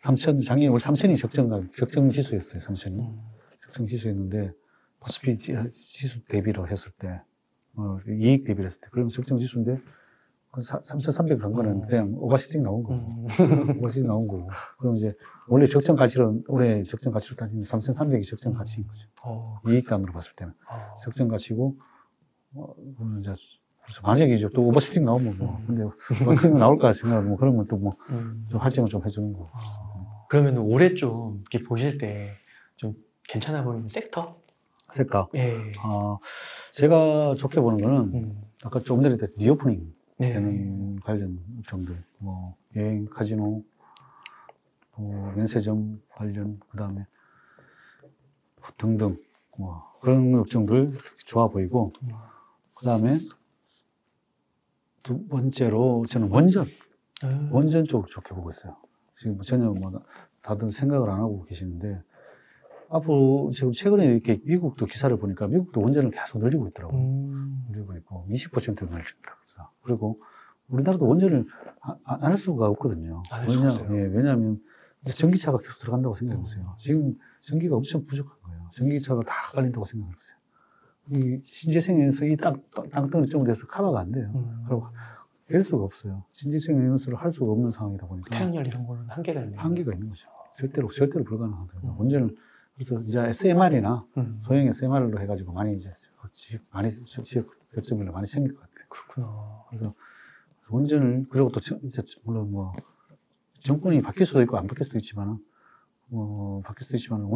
작년에 우리 삼천이 적정 지수였어요. 삼천이 적정 지수였는데 코스피 지수 대비로 했을 때 이익 대비를 했을 때 그러면 적정 지수인데 3,300을 한 거는 그냥 오버슈팅 나온 거고 오버슈팅 나온 거고 그럼 이제 원래 적정 가치로 올해 적정 가치로 따지면 3,300이 적정 가치인 거죠. 이익감으로 봤을 때는 적정 가치고 그러면 이제 그래서 만약에 이제 또 오버슈팅 나오면 뭐 근데 오버슈팅 나올까 생각하고 그러면 또 뭐 좀 할증을 좀 해주는 거고. 그러면 올해 좀 이렇게 보실 때 좀 괜찮아 보이는 섹터? 색깔. 예. 제가 좋게 보는 거는 아까 조금 전에 했던 리오프닝 네. 되는 관련 업종들, 뭐 여행, 카지노, 뭐 면세점 관련, 그다음에 등등 뭐 그런 업종들 좋아 보이고, 그다음에 두 번째로 저는 원전 쪽 좋게 보고 있어요. 지금 전혀 뭐 다들 생각을 안 하고 계시는데 앞으로 지금 최근에 이렇게 미국도 기사를 보니까 미국도 원전을 계속 늘리고 있더라고요. 늘리고 있고 20%를 늘린다. 그리고 우리나라도 원전을 안 할 수가 없거든요. 왜냐하면 이제 전기차가 계속 들어간다고 생각해 보세요. 지금 전기가 엄청 부족한 거예요. 전기차가 다 깔린다고 생각해 보세요. 이 신재생에너지 이 땅덩어리 좀 돼서 커버가 안 돼요. 그리고 될 수가 없어요. 신재생에너지를 할 수가 없는 상황이다 보니까 태양열 이런 거는 한계가 있는 한계가 있는 거죠. 절대로 불가능하더라고요. 원전을 그래서 이제 SMR이나 소형 SMR로 해가지고 많이 지역 결정을 많이 생길 것 같아요. 그렇구나. 그래서 원전을 그리고 또 이제 물론 뭐 정권이 바뀔 수도 있고 안 바뀔 수도 있지만 바뀔 수도 있지만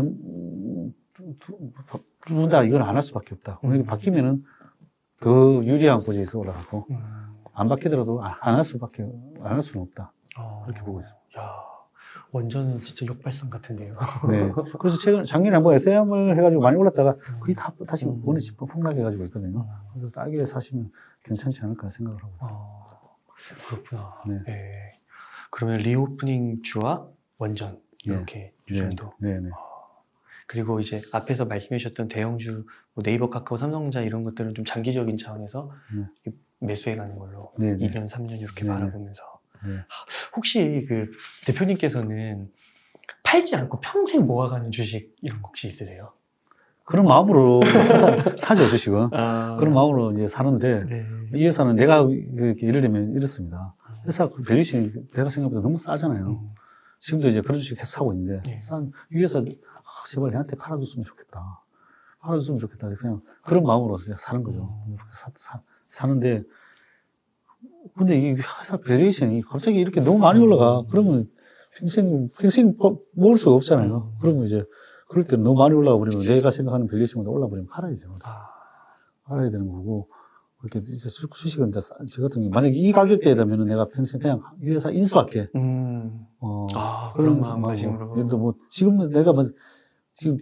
둘 다 이건 안 할 수밖에 없다. 그러니까 바뀌면은 더 유리한 포지션에서 올라가고 안 바뀌더라도 안 할 수는 없다. 그렇게 보고 있습니다. 야, 원전은 진짜 역발상 같은데요. 네. 그래서 작년에 한번 SM을 해가지고 많이 올랐다가 그게 다 다시 원에 폭락해가지고 있거든요. 그래서 싸게 사시면 괜찮지 않을까 생각을 하고 있어요. 그렇구나. 네. 네. 그러면 리오프닝 주와 원전 이렇게 정도. 네네. 그리고 이제 앞에서 말씀해 주셨던 대형주, 뭐 네이버, 카카오, 삼성전자 이런 것들은 좀 장기적인 차원에서 매수해 가는 걸로 2년, 3년 이렇게 바라보면서. 혹시 그 대표님께서는 팔지 않고 평생 모아가는 주식 이런 거 혹시 있으세요? 그런 마음으로 사죠, 주식은. 그런 마음으로 이제 사는데, 이 회사는 내가 이렇게 예를 들면 이렇습니다. 회사 밸류에이션이 내가 생각보다 너무 싸잖아요. 지금도 이제 그런 주식 계속 사고 있는데, 이 회사 제발 얘한테 팔아줬으면 좋겠다. 팔아줬으면 좋겠다. 그냥 그런 마음으로 사는 거죠. 사는데, 근데 이 회사 밸류에이션이 갑자기 이렇게 너무 많이 올라가. 그러면 평생 모을 수가 없잖아요. 그러면 이제, 그럴 때 너무 많이 올라가 버리면 내가 생각하는 밸류에이션보다 올라버리면 팔아야죠. 팔아야 되는 거고, 그렇게 이제 주식은 저 같은 경우, 만약에 이 가격대라면 내가 평생 그냥 이 회사 인수할게. 그런 마음가짐으로. 예를 들어 지금 내가 지금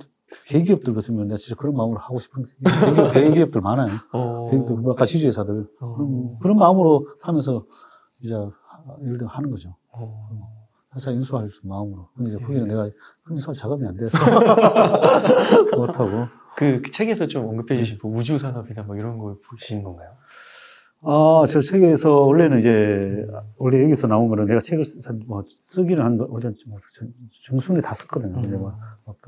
대기업들 같으면 내가 진짜 그런 마음으로 하고 싶은 대기업들 많아요. 대기업들, 아까 지주회사들. 그런 마음으로 하면서 이제 예를 들어 하는 거죠. 회사 인수할 마음으로. 근데 이제 거기는 내가 인수할 자금이 안 돼서 못하고. 그 책에서 좀 언급해 주신 그 우주 산업이나 뭐 이런 걸 보시는 건가요? 저 책에서 원래는 이제 원래 여기서 나온 거는 내가 책을 쓰기는 원래 중순에 다 썼거든요. 근데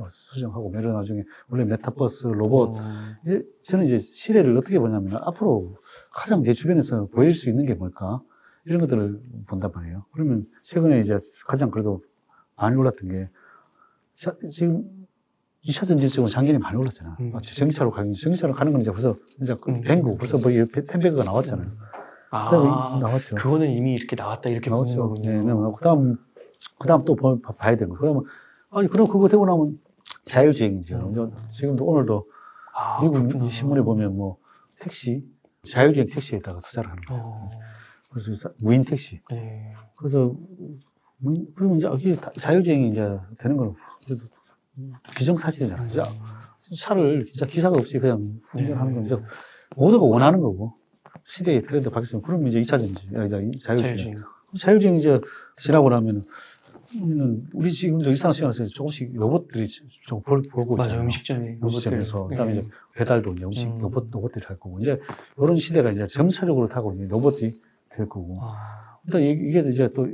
수정하고 매를 나중에 원래 메타버스, 로봇. 이제 저는 이제 시대를 어떻게 보냐면 앞으로 가장 내 주변에서 보일 수 있는 게 뭘까? 이런 것들을 본단 말이에요. 그러면 최근에 이제 가장 그래도 많이 올랐던 게 지금 2차 전지 쪽은 작년에 많이 올랐잖아. 전기차로 가는 건 이제 벌써 된 거고 벌써 뭐 텐베그가 나왔잖아요. 나왔죠. 그거는 이미 이렇게 나왔다 이렇게 보는 거군요. 네. 그다음 또 봐야 되는 거. 그러면 그럼 그거 되고 나면 자율주행이죠. 지금도 오늘도 미국 신문에 보면 뭐 자율주행 택시에다가 투자를 하는 거예요. 그래서 무인 택시. 그래서 그러면 이제 이게 자율주행이 이제 되는 거는 그래도 기정사실이잖아요. 차를 진짜 기사가 없이 그냥 운전하는 건 이제 모두가 원하는 거고 시대의 트렌드 바뀌었으면 그러면 이제 2차 전지, 자율주행 이제 지나고 나면 우리 지금도 일상생활에서 조금씩 로봇들이 좀 보고 있잖아요. 음식점에서 그다음에 이제 배달도 이제 음식 로봇들이 할 거고 이제 이런 시대가 이제 점차적으로 타고 이제 로봇이 될 거고. 일단 이게 이제 또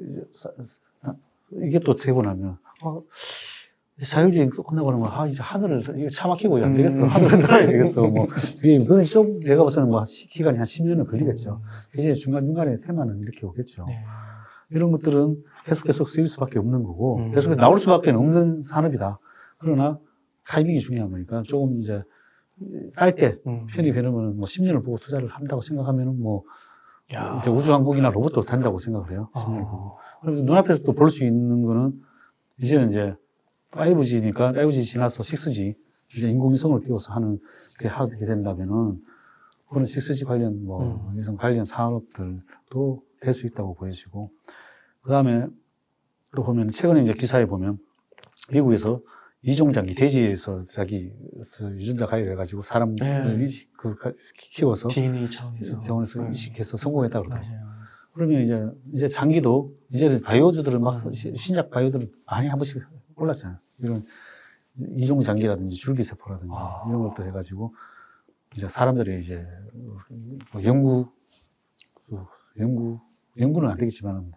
이게 또 되고 나면 자율주행 끝나고 그러면, 이제 하늘을, 이거 차 막히고 안 되겠어. 하늘을 날아야 되겠어. 뭐, 그건 좀, 내가 봐서는 뭐, 기간이 한 10년은 걸리겠죠. 이제 중간중간에 테마는 이렇게 오겠죠. 네. 이런 것들은 계속 쓰일 수밖에 없는 거고, 계속해서 나올 수밖에 없는 산업이다. 그러나, 타이밍이 중요한 거니까, 조금 이제, 쌀 때, 편입해놓으면 뭐 10년을 보고 투자를 한다고 생각하면은 뭐, 야. 이제 우주항공이나 로봇도 된다고 생각을 해요. 10년을 보고. 그래서 눈앞에서 또 볼 수 있는 거는, 이제는 이제, 5G니까, 5G 지나서 6G, 이제 인공위성을 띄워서 하게 된다면은, 그런 6G 관련, 위성 관련 산업들도 될 수 있다고 보여지고, 그 다음에 또 보면, 최근에 이제 기사에 보면, 미국에서 이종장기, 대지에서 유전자 가위를 해가지고 사람을 키워서, DNA 차원에서 이식해서 성공했다고 그러더라고요. 맞아요. 그러면 이제 장기도, 이제는 바이오주들은 신약 바이오들은 많이 한 번씩 올랐잖아요. 이런 이종장기라든지 줄기세포라든지 이런 것도 해가지고, 이제 사람들이 이제 연구는 안 되겠지만,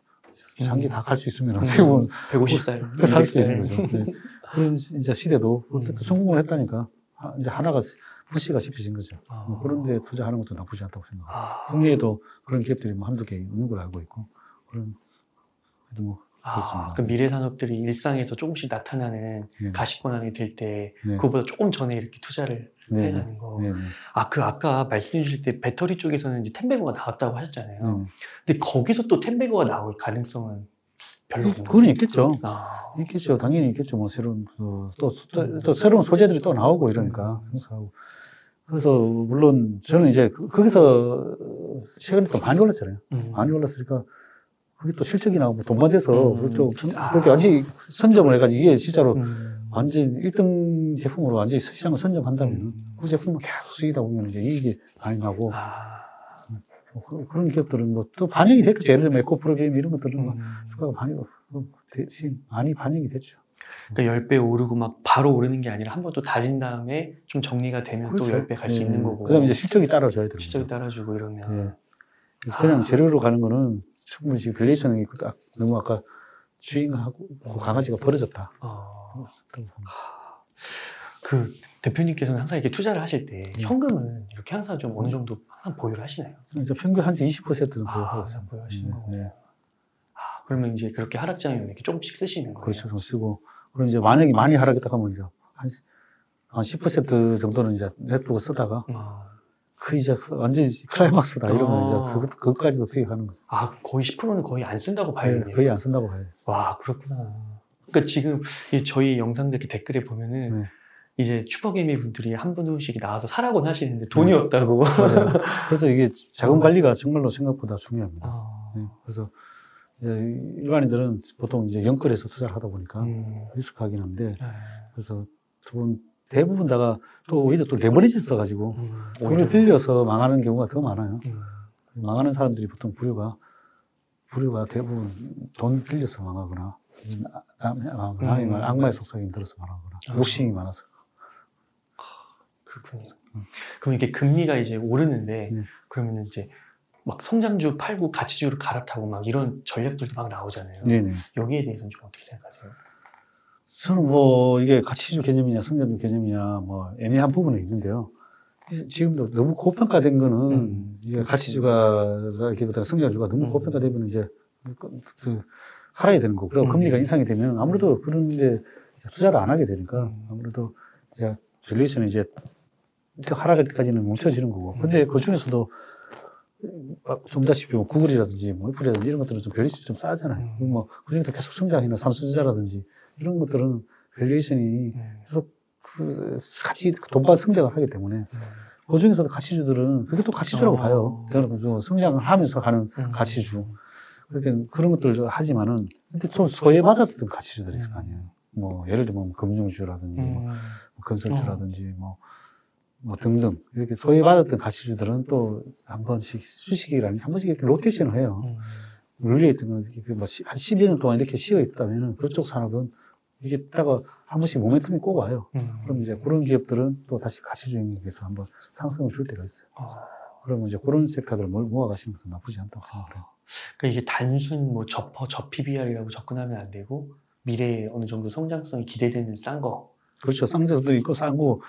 장기 다 갈 수 있으면 어떻게 보면 150살 살 수 있는 거죠. 네. 그런 이제 시대도 또 성공을 했다니까, 이제 하나가 푸시가 짚혀진 거죠. 그런 데 투자하는 것도 나쁘지 않다고 생각합니다. 국내에도 그런 기업들이 한두 개 있는 걸 알고 있고, 그래도 그렇습니다. 그 미래 산업들이 일상에서 조금씩 나타나는 네. 가시권한이 될 때 네. 그거보다 조금 전에 이렇게 투자를 네. 해가는 거. 네. 아까 말씀해 주실 때 배터리 쪽에서는 이제 텐베거가 나왔다고 하셨잖아요. 네. 근데 거기서 또 텐베거가 나올 가능성은 별로 없는 그건 있겠죠. 아. 있겠죠. 당연히 있겠죠. 뭐 새로운 또 새로운 소재들이 또 나오고 이러니까 생산하고. 그래서 물론 저는 이제 거기서 최근에 또 많이 올랐잖아요. 많이 올랐으니까 그게 또 실적이 나오고 돈만 돼서 그렇게 완전히 선점을 해가지고 이게 진짜로 완전 1등 제품으로 완전히 시장을 선점한다면 그 제품만 계속 쓰이다 보면 이제 이익이 많이 나고 그런 기업들은 뭐 또 반영이 됐겠죠. 예를 들면 에코 프로게임 이런 것들은 주가가 많이 반영이 됐죠. 그러니까 10배 오르고 막 바로 오르는 게 아니라 한 번 또 다진 다음에 좀 정리가 되면 그렇죠. 또 10배 갈 수 있는 거고. 그다음에 이제 실적이 따라줘야 되는 실적이 거죠. 따라주고 이러면. 네. 그래서 그냥 재료로 가는 거는 충분히 지금 밸류에이션이 너무 아까 주인하고 그 강아지가 버려졌다. 그 대표님께서는 항상 이렇게 투자를 하실 때 현금은 이렇게 항상 좀 어느 정도 항상 보유를 하시나요? 이제 평균 한 20%는 보유하고 있어요. 보유하시는 거고. 네. 그러면 이제 그렇게 하락장에 이렇게 조금씩 쓰시는 거예요? 그렇죠. 좀 쓰고. 그럼 이제 만약에 많이 하락했다 하면 이제 한 10% 정도는 이제 냅두고 쓰다가 그 이제 완전히 클라이막스다 이러면 이제 그것까지도 투입하는 거죠. 거의 10%는 거의 안 쓴다고 봐야겠네요. 네, 거의 안 쓴다고 봐요. 와, 그렇구나. 그러니까 지금 저희 영상들 이렇게 댓글에 보면은 네. 이제 슈퍼개미 분들이 한 분씩 나와서 사라고는 하시는데 돈이 없다고. 맞아요. 그래서 이게 자금 관리가 정말로 생각보다 중요합니다. 네. 그래서 이제 일반인들은 보통 이제 연끌해서 투자를 하다 보니까 리스크하긴 한데, 그래서 대부분 다가 또 오히려 또 레버리지 써가지고 돈을 빌려서 망하는 경우가 더 많아요. 망하는 사람들이 보통 부류가 대부분 돈 빌려서 망하거나, 아니면 악마의 속삭임 들어서 망하거나, 욕심이 많아서. 그렇군요. 그럼 이게 금리가 이제 오르는데, 그러면 이제 막 성장주 팔고 가치주를 갈아타고 막 이런 전략들도 막 나오잖아요. 네네. 여기에 대해서는 좀 어떻게 생각하세요? 저는 뭐 이게 가치주 개념이냐 성장주 개념이냐 뭐 애매한 부분은 있는데요. 지금도 너무 고평가된 거는 이제 가치주가라기보다 성장주가 너무 고평가되면 이제 팔아야 되는 거고, 그리고 금리가 인상이 되면 아무래도 그런데 투자를 안 하게 되니까 아무래도 이제 밸류에이션이 이제 하락할 때까지는 멈춰지는 거고. 근데 그 중에서도 좀 다시피 뭐 구글이라든지 뭐 애플이라든지 이런 것들은 좀 밸류에이션이 좀 싸잖아요. 뭐 그중에서 계속 성장이나 삼성전자라든지 이런 것들은 밸류에이션이 계속 같이 돈바 성장을 하기 때문에 그 중에서도 가치주들은 그게 또 가치주라고 봐요. 성장을 하면서 가는 가치주. 그러니까 그런 것들 하지만은 근데 좀 소외받았던 가치주들이 있을 거 아니에요. 뭐 예를 들면 금융주라든지 뭐 건설주라든지 뭐 등등 이렇게 소외받았던 가치주들은 또 한 번씩 수식이라니 한 번씩 이렇게 로테이션을 해요. 룰리에이트는 한 10여 년 동안 이렇게 쉬어 있다면은 그쪽 산업은 이게 있다가 한 번씩 모멘텀이 꼭 와요. 그럼 이제 그런 기업들은 또 다시 가치주행에서 한번 상승을 줄 때가 있어요. 그러면 이제 그런 섹터들을 모아가시는 것은 나쁘지 않다고 생각해요. 그러니까 이게 단순 저 PBR이라고 접근하면 안 되고 미래에 어느 정도 성장성이 기대되는 싼 거. 그렇죠. 쌍자도 있고 싸고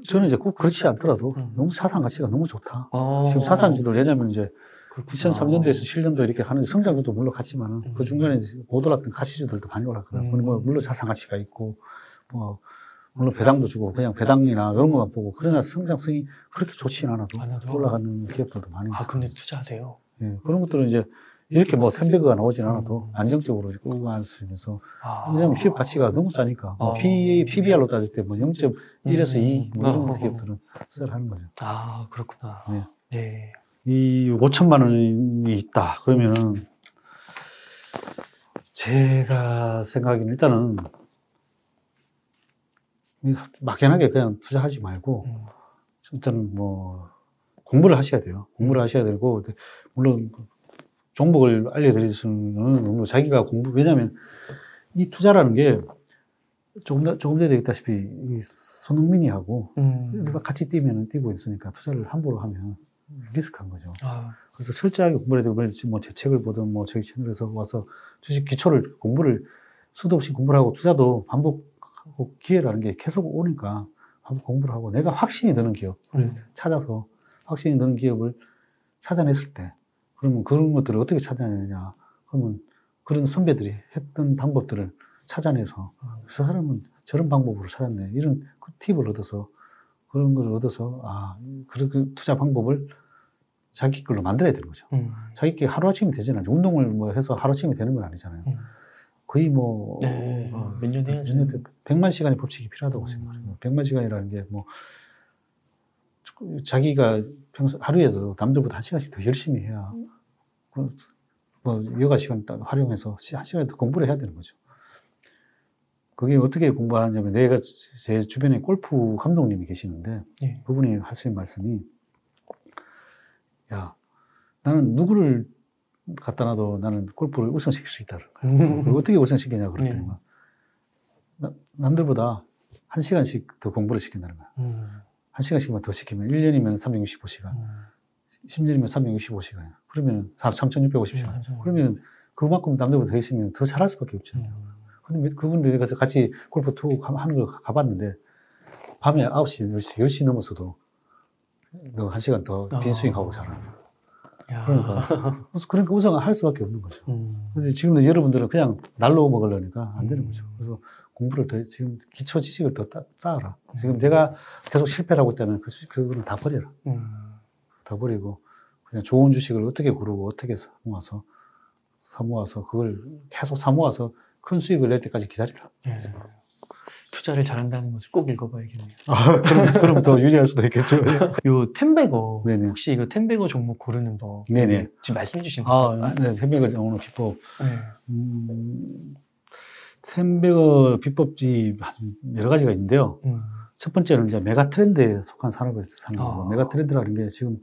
저는 이제 꼭 그렇지 않더라도 너무 자산 가치가 너무 좋다. 지금 자산주들 왜냐면 이제 2003년도에서 7년도 이렇게 하는 성장주도 물론 갔지만은 그 중간에 못 올랐던 가치주들도 많이 올랐거든. 뭐 물론 자산 가치가 있고 뭐 물론 배당도 주고 그냥 배당이나 이런 것만 보고 그러나 성장성이 그렇게 좋지는 않아도 올라가는 기업들도 많이 있어요. 근데 투자하세요? 예, 그런 것들은 이제 이렇게 뭐 텐베그가 나오진 않아도 안정적으로 끌고 갈 수 있어서 왜냐하면 기업 가치가 너무 싸니까 뭐 PBR로 따질 때 뭐 0.1에서 2 뭐 이런 기업들은 투자를 하는 거죠. 그렇구나. 네. 네. 이 5천만 원이 있다 그러면은 제가 생각하기는 일단은 막연하게 그냥 투자하지 말고 일단은 뭐 공부를 하셔야 돼요. 공부를 하셔야 되고 물론 종목을 알려드릴 수는 자기가 왜냐하면 이 투자라는 게 조금 전에 얘기했다시피 이 손흥민이 하고 같이 뛰고 있으니까 투자를 함부로 하면 리스크한 거죠. 그래서 철저하게 공부를 해야 되고 뭐 제 책을 보든 뭐 저희 채널에서 와서 주식 기초를 공부를 수도 없이 공부를 하고 투자도 반복하고 기회라는 게 계속 오니까 반복 공부를 하고 내가 확신이 드는 기업을 찾아서 확신이 드는 기업을 찾아냈을 때 그러면 그런 것들을 어떻게 찾아내느냐 그러면 그런 선배들이 했던 방법들을 찾아내서 저 사람은 저런 방법으로 찾았네 이런 그 팁을 얻어서 그런 걸 얻어서 그런 투자 방법을 자기 걸로 만들어야 되는 거죠. 자기 게 하루아침이 되지 않아요. 운동을 뭐 해서 하루아침이 되는 건 아니잖아요. 거의 뭐 몇 년 해야죠. 100만 시간의 법칙이 필요하다고 생각해요. 100만 시간이라는 게 뭐 자기가 평소 하루에도 남들보다 1시간씩 더 열심히 해야 뭐 여가 시간 활용해서 1시간에 더 공부를 해야 되는 거죠. 그게 어떻게 공부하냐면 내가 제 주변에 골프 감독님이 계시는데 그분이 하시는 말씀이 야 나는 누구를 갖다 놔도 나는 골프를 우승시킬 수 있다는 거야. 어떻게 우승시키냐 그러더니 남들보다 1시간씩 더 공부를 시킨다는 거야. 1시간씩만 더 시키면 1년이면 365시간 10년이면 365시간이야. 그러면 3650시간. 그러면 그만큼 남들보다 더 열심히 더 잘할 수밖에 없잖아요. 근데 그분들이 가서 같이 골프 투어 하는 걸 가봤는데 밤에 9시, 10시 넘어서도 너 1시간 더 빈스윙하고 잘하는 그러니까 우승할 수밖에 없는 거죠. 그래서 지금 여러분들은 그냥 날로 먹으려니까 안 되는 거죠. 그래서 공부를 지금 기초 지식을 더 쌓아라. 지금 내가 계속 실패를 하고 있다면 그거는 다 버려라. 다 버리고 그냥 좋은 주식을 어떻게 고르고 어떻게 사모아서 그걸 계속 사모아서 큰 수익을 낼 때까지 기다리라. 투자를 잘한다는 것을 꼭 읽어봐야겠네요. 그럼 더 유리할 수도 있겠죠. 요 텐베거 네네. 혹시 이거 텐베거 종목 고르는 법 네네. 지금 말씀해 주신 거. 네, 텐베거 오늘 비법. 텐베거 비법이 여러 가지가 있는데요. 첫 번째는 이제 메가 트렌드에 속한 산업을 사는 거고, 메가 트렌드라는 게 지금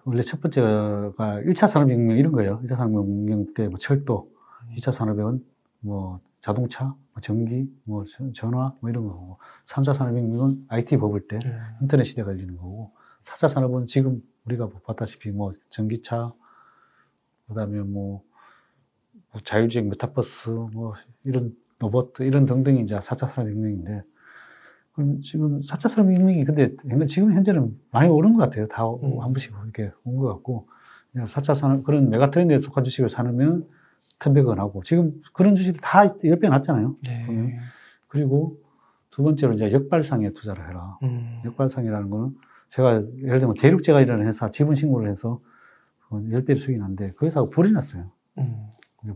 원래 첫 번째가 1차 산업혁명 이런 거예요. 1차 산업혁명 때 뭐 철도, 2차 산업혁명은 뭐 자동차, 전기, 뭐 전화, 뭐 이런 거고, 3차 산업혁명은 IT 버블 때 인터넷 시대가 열리는 거고, 4차 산업은 지금 우리가 봤다시피 뭐 전기차, 그다음에 뭐 자율주행 메타버스, 뭐 이런 로봇 이런 등등이 이제 4차 산업혁명인데, 그럼 지금 4차 산업혁명이 근데 지금 현재는 많이 오른 것 같아요. 다 한 번씩 이렇게 온 것 같고, 4차 산업 그런 메가 트렌드에 속한 주식을 사놓으면 텐베거가 나고, 지금 그런 주식들 다 10배 났잖아요. 그리고 두 번째로 이제 역발상에 투자를 해라. 역발상이라는 거는 제가 예를 들면 대륙제갈이라는 회사 지분 신고를 해서 10배를 수익이 났는데 그 회사가 불이 났어요.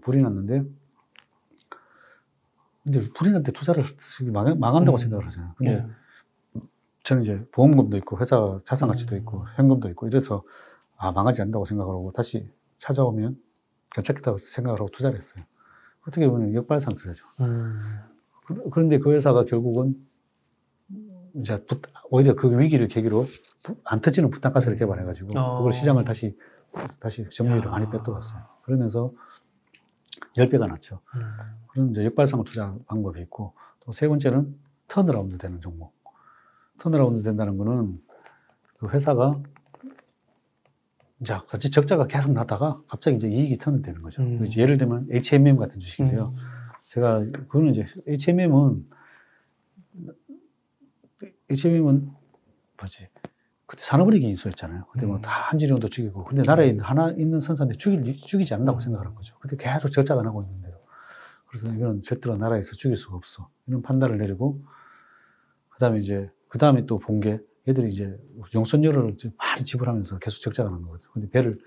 불이 났는데 근데 불이 날 때 투자를 망한다고 생각을 하잖아요. 근데 저는 이제 보험금도 있고 회사 자산 가치도 있고 현금도 있고 이래서 망하지 않는다고 생각을 하고 다시 찾아오면 괜찮겠다고 생각을 하고 투자를 했어요. 어떻게 보면 역발상 투자죠. 그런데 그 회사가 결국은 이제 오히려 그 위기를 계기로 안 터지는 부탄가스를 개발해가지고 그걸 시장을 다시 점유율을 많이 뺏어왔어요. 그러면서 10배가 났죠. 그런 이제 역발상을 투자 방법이 있고, 또 세 번째는 턴어라운드 되는 종목. 턴어라운드 된다는 거는 그 회사가 이제 같이 적자가 계속 나다가 갑자기 이제 이익이 턴되는 거죠. 음. 예를 들면 H&M 같은 주식인데요. 제가 그거는 이제 H&M은 뭐지? 그때 산업은행이 인수했잖아요. 그때 뭐 다 한진영도 죽이고, 근데 나라에 하나 있는 선사인데 죽이지 않는다고 생각한 거죠. 그때 계속 적자가 나고 있는데도. 그래서 이건 절대로 나라에서 죽일 수가 없어. 이런 판단을 내리고, 그 다음에 또 본 게 얘들이 이제 용선료를 많이 지불하면서 계속 적자가 난 거거든요. 근데 배를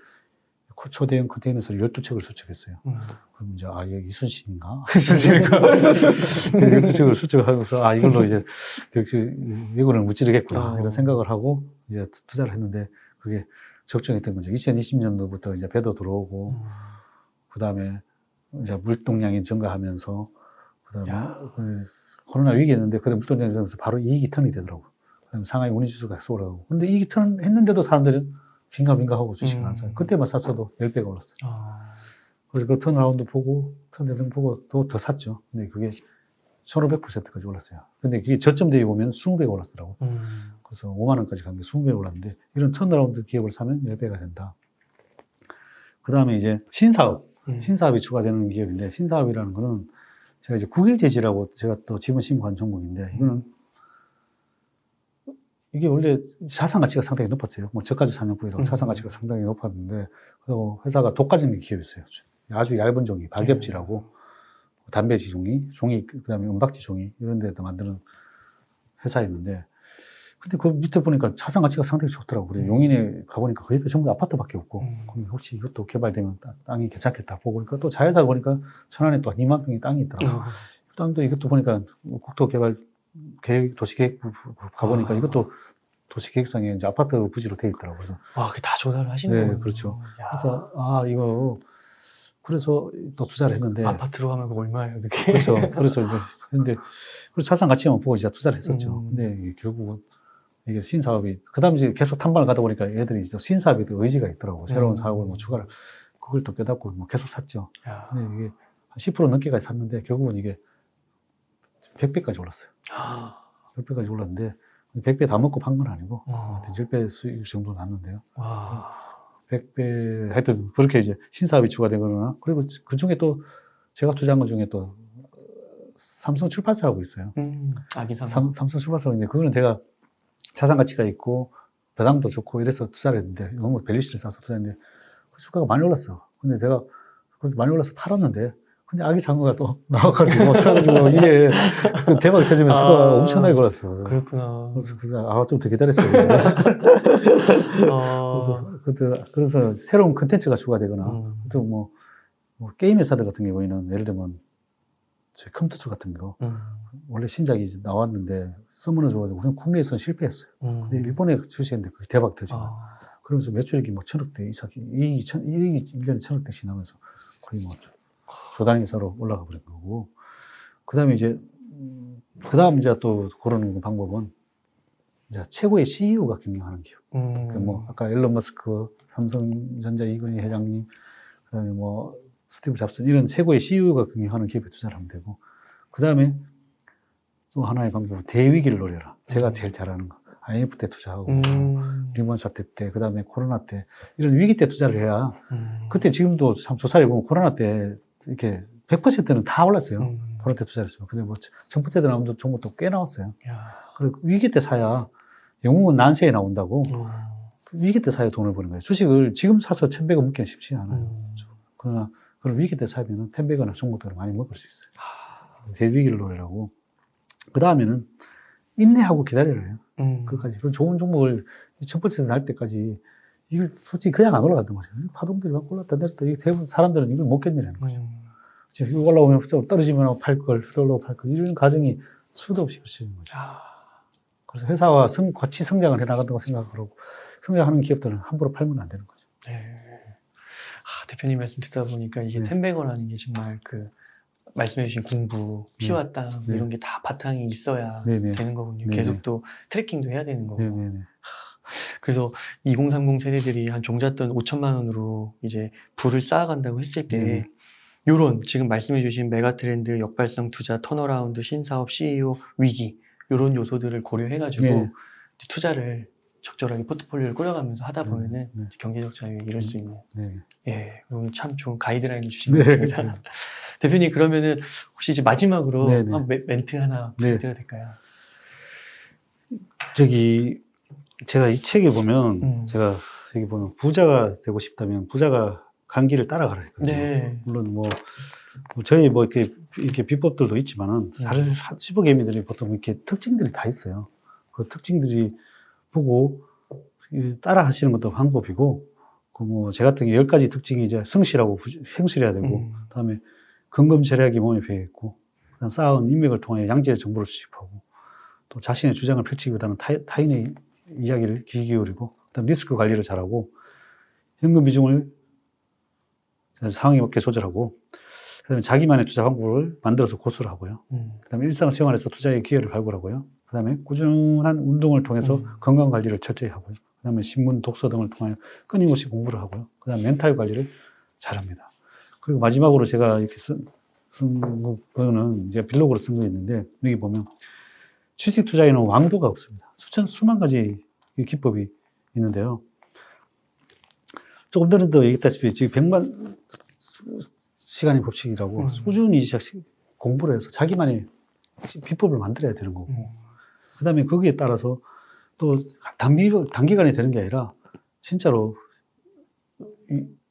초대형 컨테이너를 12척을 수출했어요. 그럼 이제, 얘 이순신인가? 이순신인가? 12척을 수출하면서, 이걸로 이제, 미국을 무찌르겠구나. 이런 생각을 하고, 이제 투자를 했는데, 그게 적중했던 거죠. 2020년도부터 이제 배도 들어오고, 그 다음에 이제 물동량이 증가하면서, 그 다음에 코로나 위기였는데, 그때 물동량이 증가하면서 바로 이익이 턴이 되더라고요. 그 다음에 상하이 운임지수가 계속 올라가고. 근데 이익이 턴 했는데도 사람들은 긴가민가 하고 주식을 안 사요. 그때만 샀어도 10배가 올랐어요. 그래서 그 턴라운드 보고, 턴대등 보고 또 더 샀죠. 근데 그게 1500%까지 올랐어요. 근데 그게 저점 대비 보면 20배가 올랐더라고. 그래서 5만원까지 간 게 20배가 올랐는데, 이런 턴라운드 기업을 사면 10배가 된다. 그 다음에 이제 신사업이 추가되는 기업인데, 신사업이라는 거는 제가 이제 국일제지라고 제가 또 지분 신고한 종목인데, 이거는 이게 원래 자산 가치가 상당히 높았어요. 뭐 저가주 산업국이라고 자산 가치가 상당히 높았는데, 그리고 회사가 독과점이 기업이었어요. 아주 얇은 종이, 박엽지라고 담배지 종이, 그다음에 은박지 종이 이런 데도 만드는 회사였는데, 근데 그 밑에 보니까 자산 가치가 상당히 좋더라고. 그래 용인에 가보니까 거의 전부 아파트밖에 없고, 그럼 혹시 이것도 개발되면 땅이 괜찮겠다 보고, 그러니까 또 자회사 보니까 천안에 또 한 2만 평의 땅이 있더라고. 땅도 이것도 보니까 국토개발 계획, 도시계획부 가보니까 이것도 도시계획상에 이제 아파트 부지로 돼 있더라고요. 그래서 그게 다 조사를 하시는 거예요. 네, 그렇죠. 그래서 그래서 또 투자를 했는데, 아파트로 하면 얼마예요, 그게? 그렇죠. 그래서 자산 가치만 보고 이제 투자를 했었죠. 근데 이게 결국은 이게 신사업이, 그다음에 이제 계속 탐방을 가다 보니까 얘들이 이제 신사업에 또 의지가 있더라고. 새로운 사업을 뭐 추가를, 그걸 또 깨닫고 뭐 계속 샀죠. 근데 이게 한 10% 넘게까지 샀는데, 결국은 이게 100배까지 올랐어요. 100배까지 올랐는데, 100배 다 먹고 판 건 아니고, 10배 수익 정도 났는데요. 100배, 하여튼, 그렇게 이제 신사업이 추가되거나, 그리고 그 중에 또, 제가 투자한 것 중에 또, 삼성 출판사라고 있어요. 아기삼성. 삼성 출판사인데, 그거는 제가 자산 가치가 있고, 배당도 좋고, 이래서 투자를 했는데, 너무 밸류시를 싸서 투자했는데, 그 주가가 많이 올랐어. 근데 제가, 그래서 많이 올라서 팔았는데, 근데 아기상어가 또 나와가지고, 이게 대박이 터지면 수가 엄청나게 올랐어. 그렇구나. 그래서 좀 더 기다렸어요. 그래서 새로운 컨텐츠가 추가되거나, 또 뭐 게임 회사들 같은 경우에는 예를 들면 저희 컴퓨터 같은 거 원래 신작이 나왔는데 서문을 줘가지고 우선 국내에서는 실패했어요. 근데 일본에 주시했는데 그게 대박 터지고, 그러면서 매출액이 뭐 1000억대 이상이, 이익이 1년에 1000억대씩 나면서 거의 뭐 조단위사로 올라가 버린 거고, 그 다음에 이제 또 고르는 방법은 이제 최고의 CEO가 경영하는 기업. 뭐 아까 앨런 머스크, 삼성전자 이건희 회장님, 그 다음에 뭐 스티브 잡슨, 이런 최고의 CEO가 경영하는 기업에 투자를 하면 되고, 그 다음에 또 하나의 방법은 대위기를 노려라. 제가 제일 잘하는 거. IMF 때 투자하고, 리먼 사태 때, 그 다음에 코로나 때, 이런 위기 때 투자를 해야, 그때 지금도 참 조사를 해보면 코로나 때 이렇게 100%는 다 올랐어요. 코로나 때 투자를 했으면. 근데 뭐 첫 번째 때 나오면 종목도 꽤 나왔어요. 그리고 위기 때 사야, 영웅은 난세에 나온다고, 위기 때 사야 돈을 버는 거예요. 주식을 지금 사서 1,100원 먹기는 쉽지 않아요. 그러나, 그런 위기 때 사면 1,100원의 종목들을 많이 먹을 수 있어요. 대위기를 노리라고. 그 다음에는 인내하고 기다려야 해요. 그까지. 그런 좋은 종목을 첫 번째 날 때까지, 이걸 솔직히 그냥 안 올라간단 말이에요. 파동들이 막 올랐다 내렸다. 대부분 사람들은 이걸 못 견디라는 거죠. 지금 올라오면 떨어지면 팔 걸, 떨어지면 팔 걸. 이런 과정이 수도 없이 거치는 거죠. 그래서 회사와 같이 성장을 해나간다고 생각하고, 성장하는 기업들은 함부로 팔면 안 되는 거죠. 대표님 말씀 듣다 보니까 이게 텐베거라는 게 정말 말씀해주신 공부, 피와 땀, 이런 게 다 바탕이 있어야 되는 거군요. 계속 또 트래킹도 해야 되는 거고. 그래서 2030 세대들이 한 종잣돈 5천만 원으로 이제 부를 쌓아간다고 했을 때, 요런 지금 말씀해주신 메가 트렌드, 역발상 투자, 턴어라운드, 신사업, CEO, 위기, 요런 요소들을 고려해가지고 투자를 적절하게 포트폴리오를 꾸려가면서 하다 네, 보면은 네. 경제적 자유에 이룰 수 있는 네. 예, 오늘 참 좋은 가이드라인을 주신 네. 것 같습니다. 대표님 그러면은 혹시 이제 마지막으로 네, 네. 한 멘트 하나 네. 부탁드려도 될까요? 저기 제가 이 책에 보면 음. 여기 보면 부자가 되고 싶다면 부자가 간 길을 따라가라 했거든요. 네. 물론 뭐 저희 뭐 이렇게 비법들도 있지만은 사실 시버 개미들이 보통 이렇게 특징들이 다 있어요. 그 특징들이 보고 따라 하시는 것도 방법이고, 그 뭐 제 같은 경우 10가지 특징이 이제 성실하고 행실해야 되고, 그다음에 근검절약이 몸에 배어 있고, 그다음 쌓은 인맥을 통해 양질의 정보를 수집하고, 또 자신의 주장을 펼치기보다는 타인의 이야기를 귀 기울이고, 그다음 리스크 관리를 잘하고, 현금 비중을 상황에 맞게 조절하고, 그다음에 자기만의 투자 방법을 만들어서 고수를 하고요. 그다음에 일상생활에서 투자의 기회를 발굴하고요. 그다음에 꾸준한 운동을 통해서 건강 관리를 철저히 하고요. 그다음에 신문, 독서 등을 통하여 끊임없이 공부를 하고요. 그다음에 멘탈 관리를 잘합니다. 그리고 마지막으로 제가 이렇게 쓴 거는 제가 블로그로 쓴 거 있는데, 여기 보면 주식 투자에는 왕도가 없습니다. 수만 가지 기법이 있는데요. 조금 전에도 얘기했다시피 지금 100만 시간의 법칙이라고 꾸준히 공부를 해서 자기만의 비법을 만들어야 되는 거고, 그 다음에 거기에 따라서 또 단기간에 되는 게 아니라 진짜로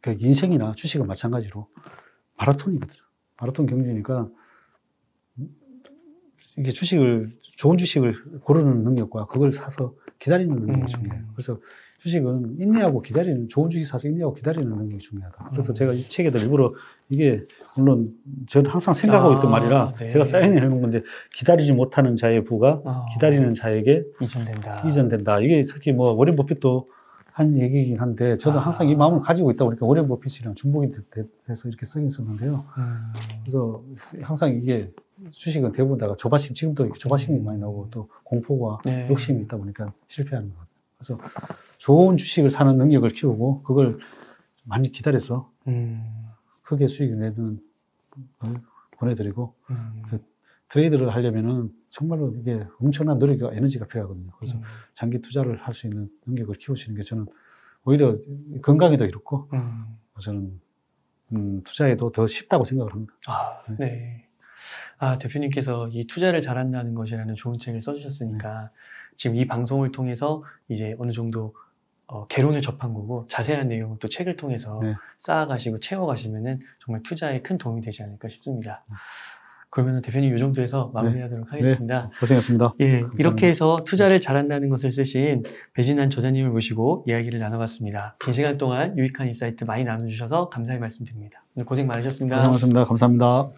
그 인생이나 주식은 마찬가지로 마라톤이거든요. 마라톤 경주니까 이게 좋은 주식을 고르는 능력과 그걸 사서 기다리는 능력이 중요해요. 그래서 주식은 좋은 주식 사서 인내하고 기다리는 능력이 중요하다. 그래서 제가 이 책에도 일부러 이게, 물론 저는 항상 생각하고 있던 말이라 네. 제가 사인해 놓은 건데, 기다리지 못하는 자의 부가 기다리는 자에게 이전된다. 이게 특히 뭐 워렌 버핏도 한 얘기이긴 한데, 저도 항상 이 마음을 가지고 있다 보니까 워렌 버핏이랑 중복이 돼서 이렇게 쓰긴 썼는데요. 그래서 항상 이게 주식은 대부분 다가 조바심, 지금도 이렇게 조바심이 많이 나오고 또 공포와 욕심이 있다 보니까 실패하는 거예요. 그래서 좋은 주식을 사는 능력을 키우고 그걸 많이 기다려서 크게 수익을 내는 걸 권해드리고, 그래서 트레이드를 하려면은 정말로 이게 엄청난 노력과 에너지가 필요하거든요. 그래서 장기 투자를 할 수 있는 능력을 키우시는 게 저는 오히려 건강에도 이롭고, 저는 투자에도 더 쉽다고 생각을 합니다. 네. 대표님께서 이 투자를 잘한다는 것이라는 좋은 책을 써주셨으니까 지금 이 방송을 통해서 이제 어느 정도 개론을 접한 거고, 자세한 내용은 또 책을 통해서 쌓아가시고 채워가시면은 정말 투자에 큰 도움이 되지 않을까 싶습니다. 그러면 대표님 이 정도에서 마무리하도록 하겠습니다. 고생했습니다. 예, 감사합니다. 이렇게 해서 투자를 잘한다는 것을 쓰신 배진환 저자님을 모시고 이야기를 나눠봤습니다. 긴 시간 동안 유익한 인사이트 많이 나눠주셔서 감사의 말씀드립니다. 오늘 고생 많으셨습니다. 고생하셨습니다. 감사합니다.